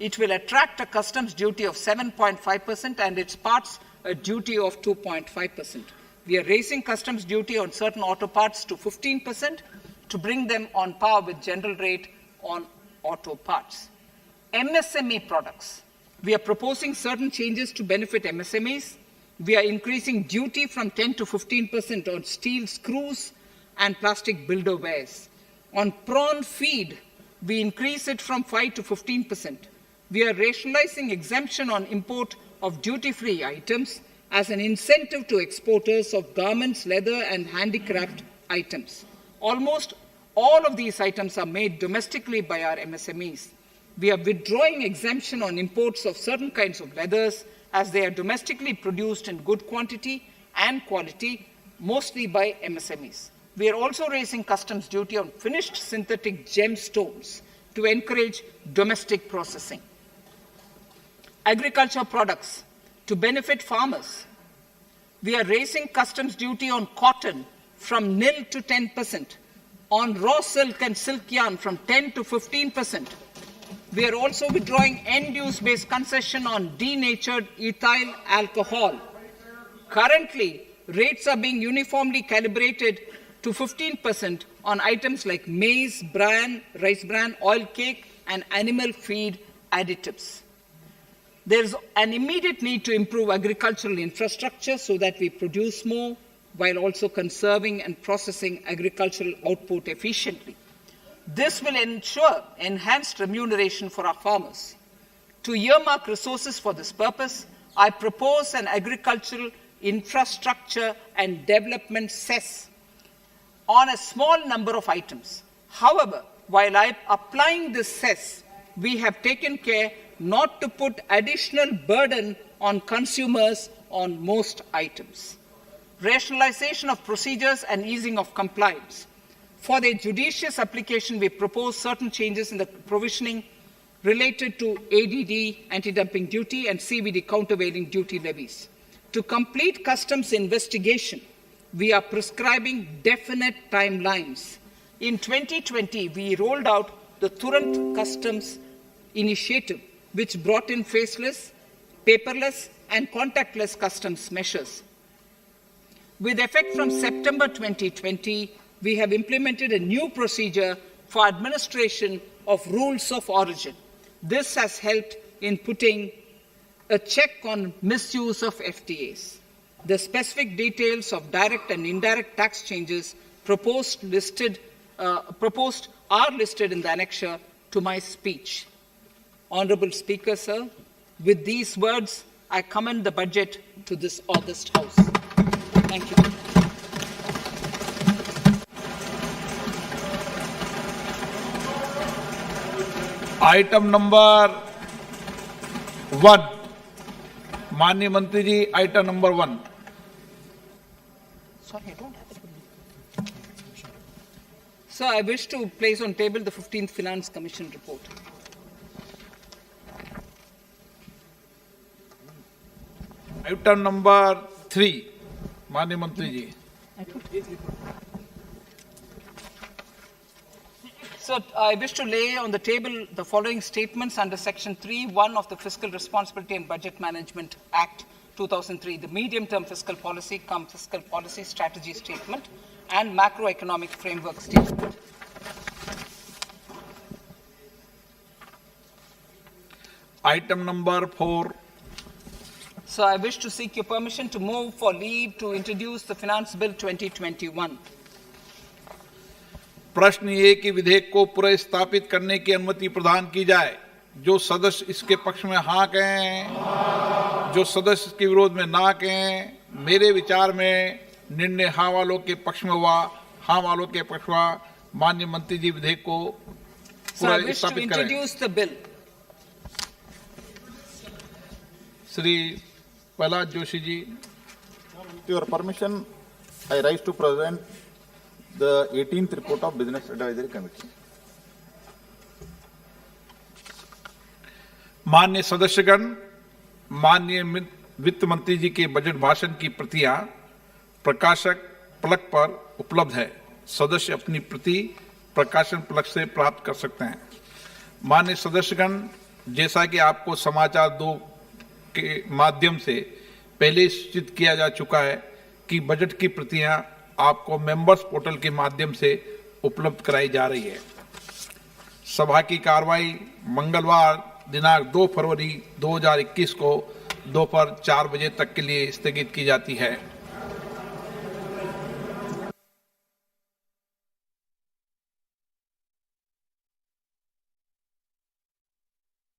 It will attract a customs duty of 7.5% and its parts a duty of 2.5%. We are raising customs duty on certain auto parts to 15% to bring them on par with general rate on auto parts. MSME products. We are proposing certain changes to benefit MSMEs. We are increasing duty from 10 to 15% on steel screws and plastic builder wares. On prawn feed, we increase it from 5 to 15%. We are rationalizing exemption on import of duty-free items as an incentive to exporters of garments, leather, and handicraft items. Almost all of these items are made domestically by our MSMEs. We are withdrawing exemption on imports of certain kinds of leathers as they are domestically produced in good quantity and quality, mostly by MSMEs. We are also raising customs duty on finished synthetic gemstones to encourage domestic processing. Agriculture products to benefit farmers. We are raising customs duty on cotton from nil to 10%, on raw silk and silk yarn from 10 to 15%. We are also withdrawing end-use-based concession on denatured ethyl alcohol. Currently, rates are being uniformly calibrated to 15% on items like maize, bran, rice bran, oil cake, and animal feed additives. There is an immediate need to improve agricultural infrastructure so that we produce more while also conserving and processing agricultural output efficiently. This will ensure enhanced remuneration for our farmers. To earmark resources for this purpose, I propose an agricultural infrastructure and development cess on a small number of items. However, while I'm applying this cess, we have taken care not to put additional burden on consumers on most items. Rationalization of procedures and easing of compliance. For their judicious application, we propose certain changes in the provisioning related to ADD, anti-dumping duty, and CVD, countervailing duty levies. To complete customs investigation, we are prescribing definite timelines. In 2020, we rolled out the Turant Customs Initiative, which brought in faceless, paperless, and contactless customs measures. With effect from September 2020, we have implemented a new procedure for administration of rules of origin. This has helped in putting a check on misuse of FTAs. The specific details of direct and indirect tax changes proposed are listed in the annexure to my speech. Honourable Speaker, sir, with these words, I commend the budget to this august House. Thank you. Item number 1, माननीय मंत्री जी, item number 1। Sorry, I don't have it. Sir, I wish to place on table the 15th Finance Commission report. Item number 3, माननीय मंत्री जी। So, I wish to lay on the table the following statements under Section 3(1) of the Fiscal Responsibility and Budget Management Act 2003, the medium-term fiscal policy, fiscal policy strategy statement, and macroeconomic framework statement. Item number 4. So, I wish to seek your permission to move for leave to introduce the Finance Bill 2021. प्रश्न ये कि विधेयक को पुनर्स्थापित करने की अनुमति प्रदान की जाए। जो सदस्य इसके पक्ष में हाँ कहें, जो सदस्य इसके विरोध में ना कहें। मेरे विचार में निर्णय हाँ वालों के पक्ष में हुआ, हाँ वालों के पक्ष हुआ। माननीय मंत्री जी विधेयक को पुनर्स्थापित करें। Shri Prahlad Joshi ji. With your permission, I rise to present the 18th report of Business Advisory Committee. माननीय सदस्यगण, माननीय वित्त मंत्री जी के बजट भाषण की प्रतियां प्रकाशक फलक पर उपलब्ध है। सदस्य अपनी प्रति प्रकाशन फलक से प्राप्त कर सकते हैं। माननीय सदस्यगण, जैसा कि आपको समाचार 2 के माध्यम से पहले सूचित किया जा चुका है कि बजट की प्रतियां आपको मेंबर्स पोर्टल के माध्यम से उपलब्ध कराई जा रही है। सभा की कार्रवाई मंगलवार दिनांक 2 फरवरी 2021 को दोपहर 4 बजे तक के लिए स्थगित की जाती है।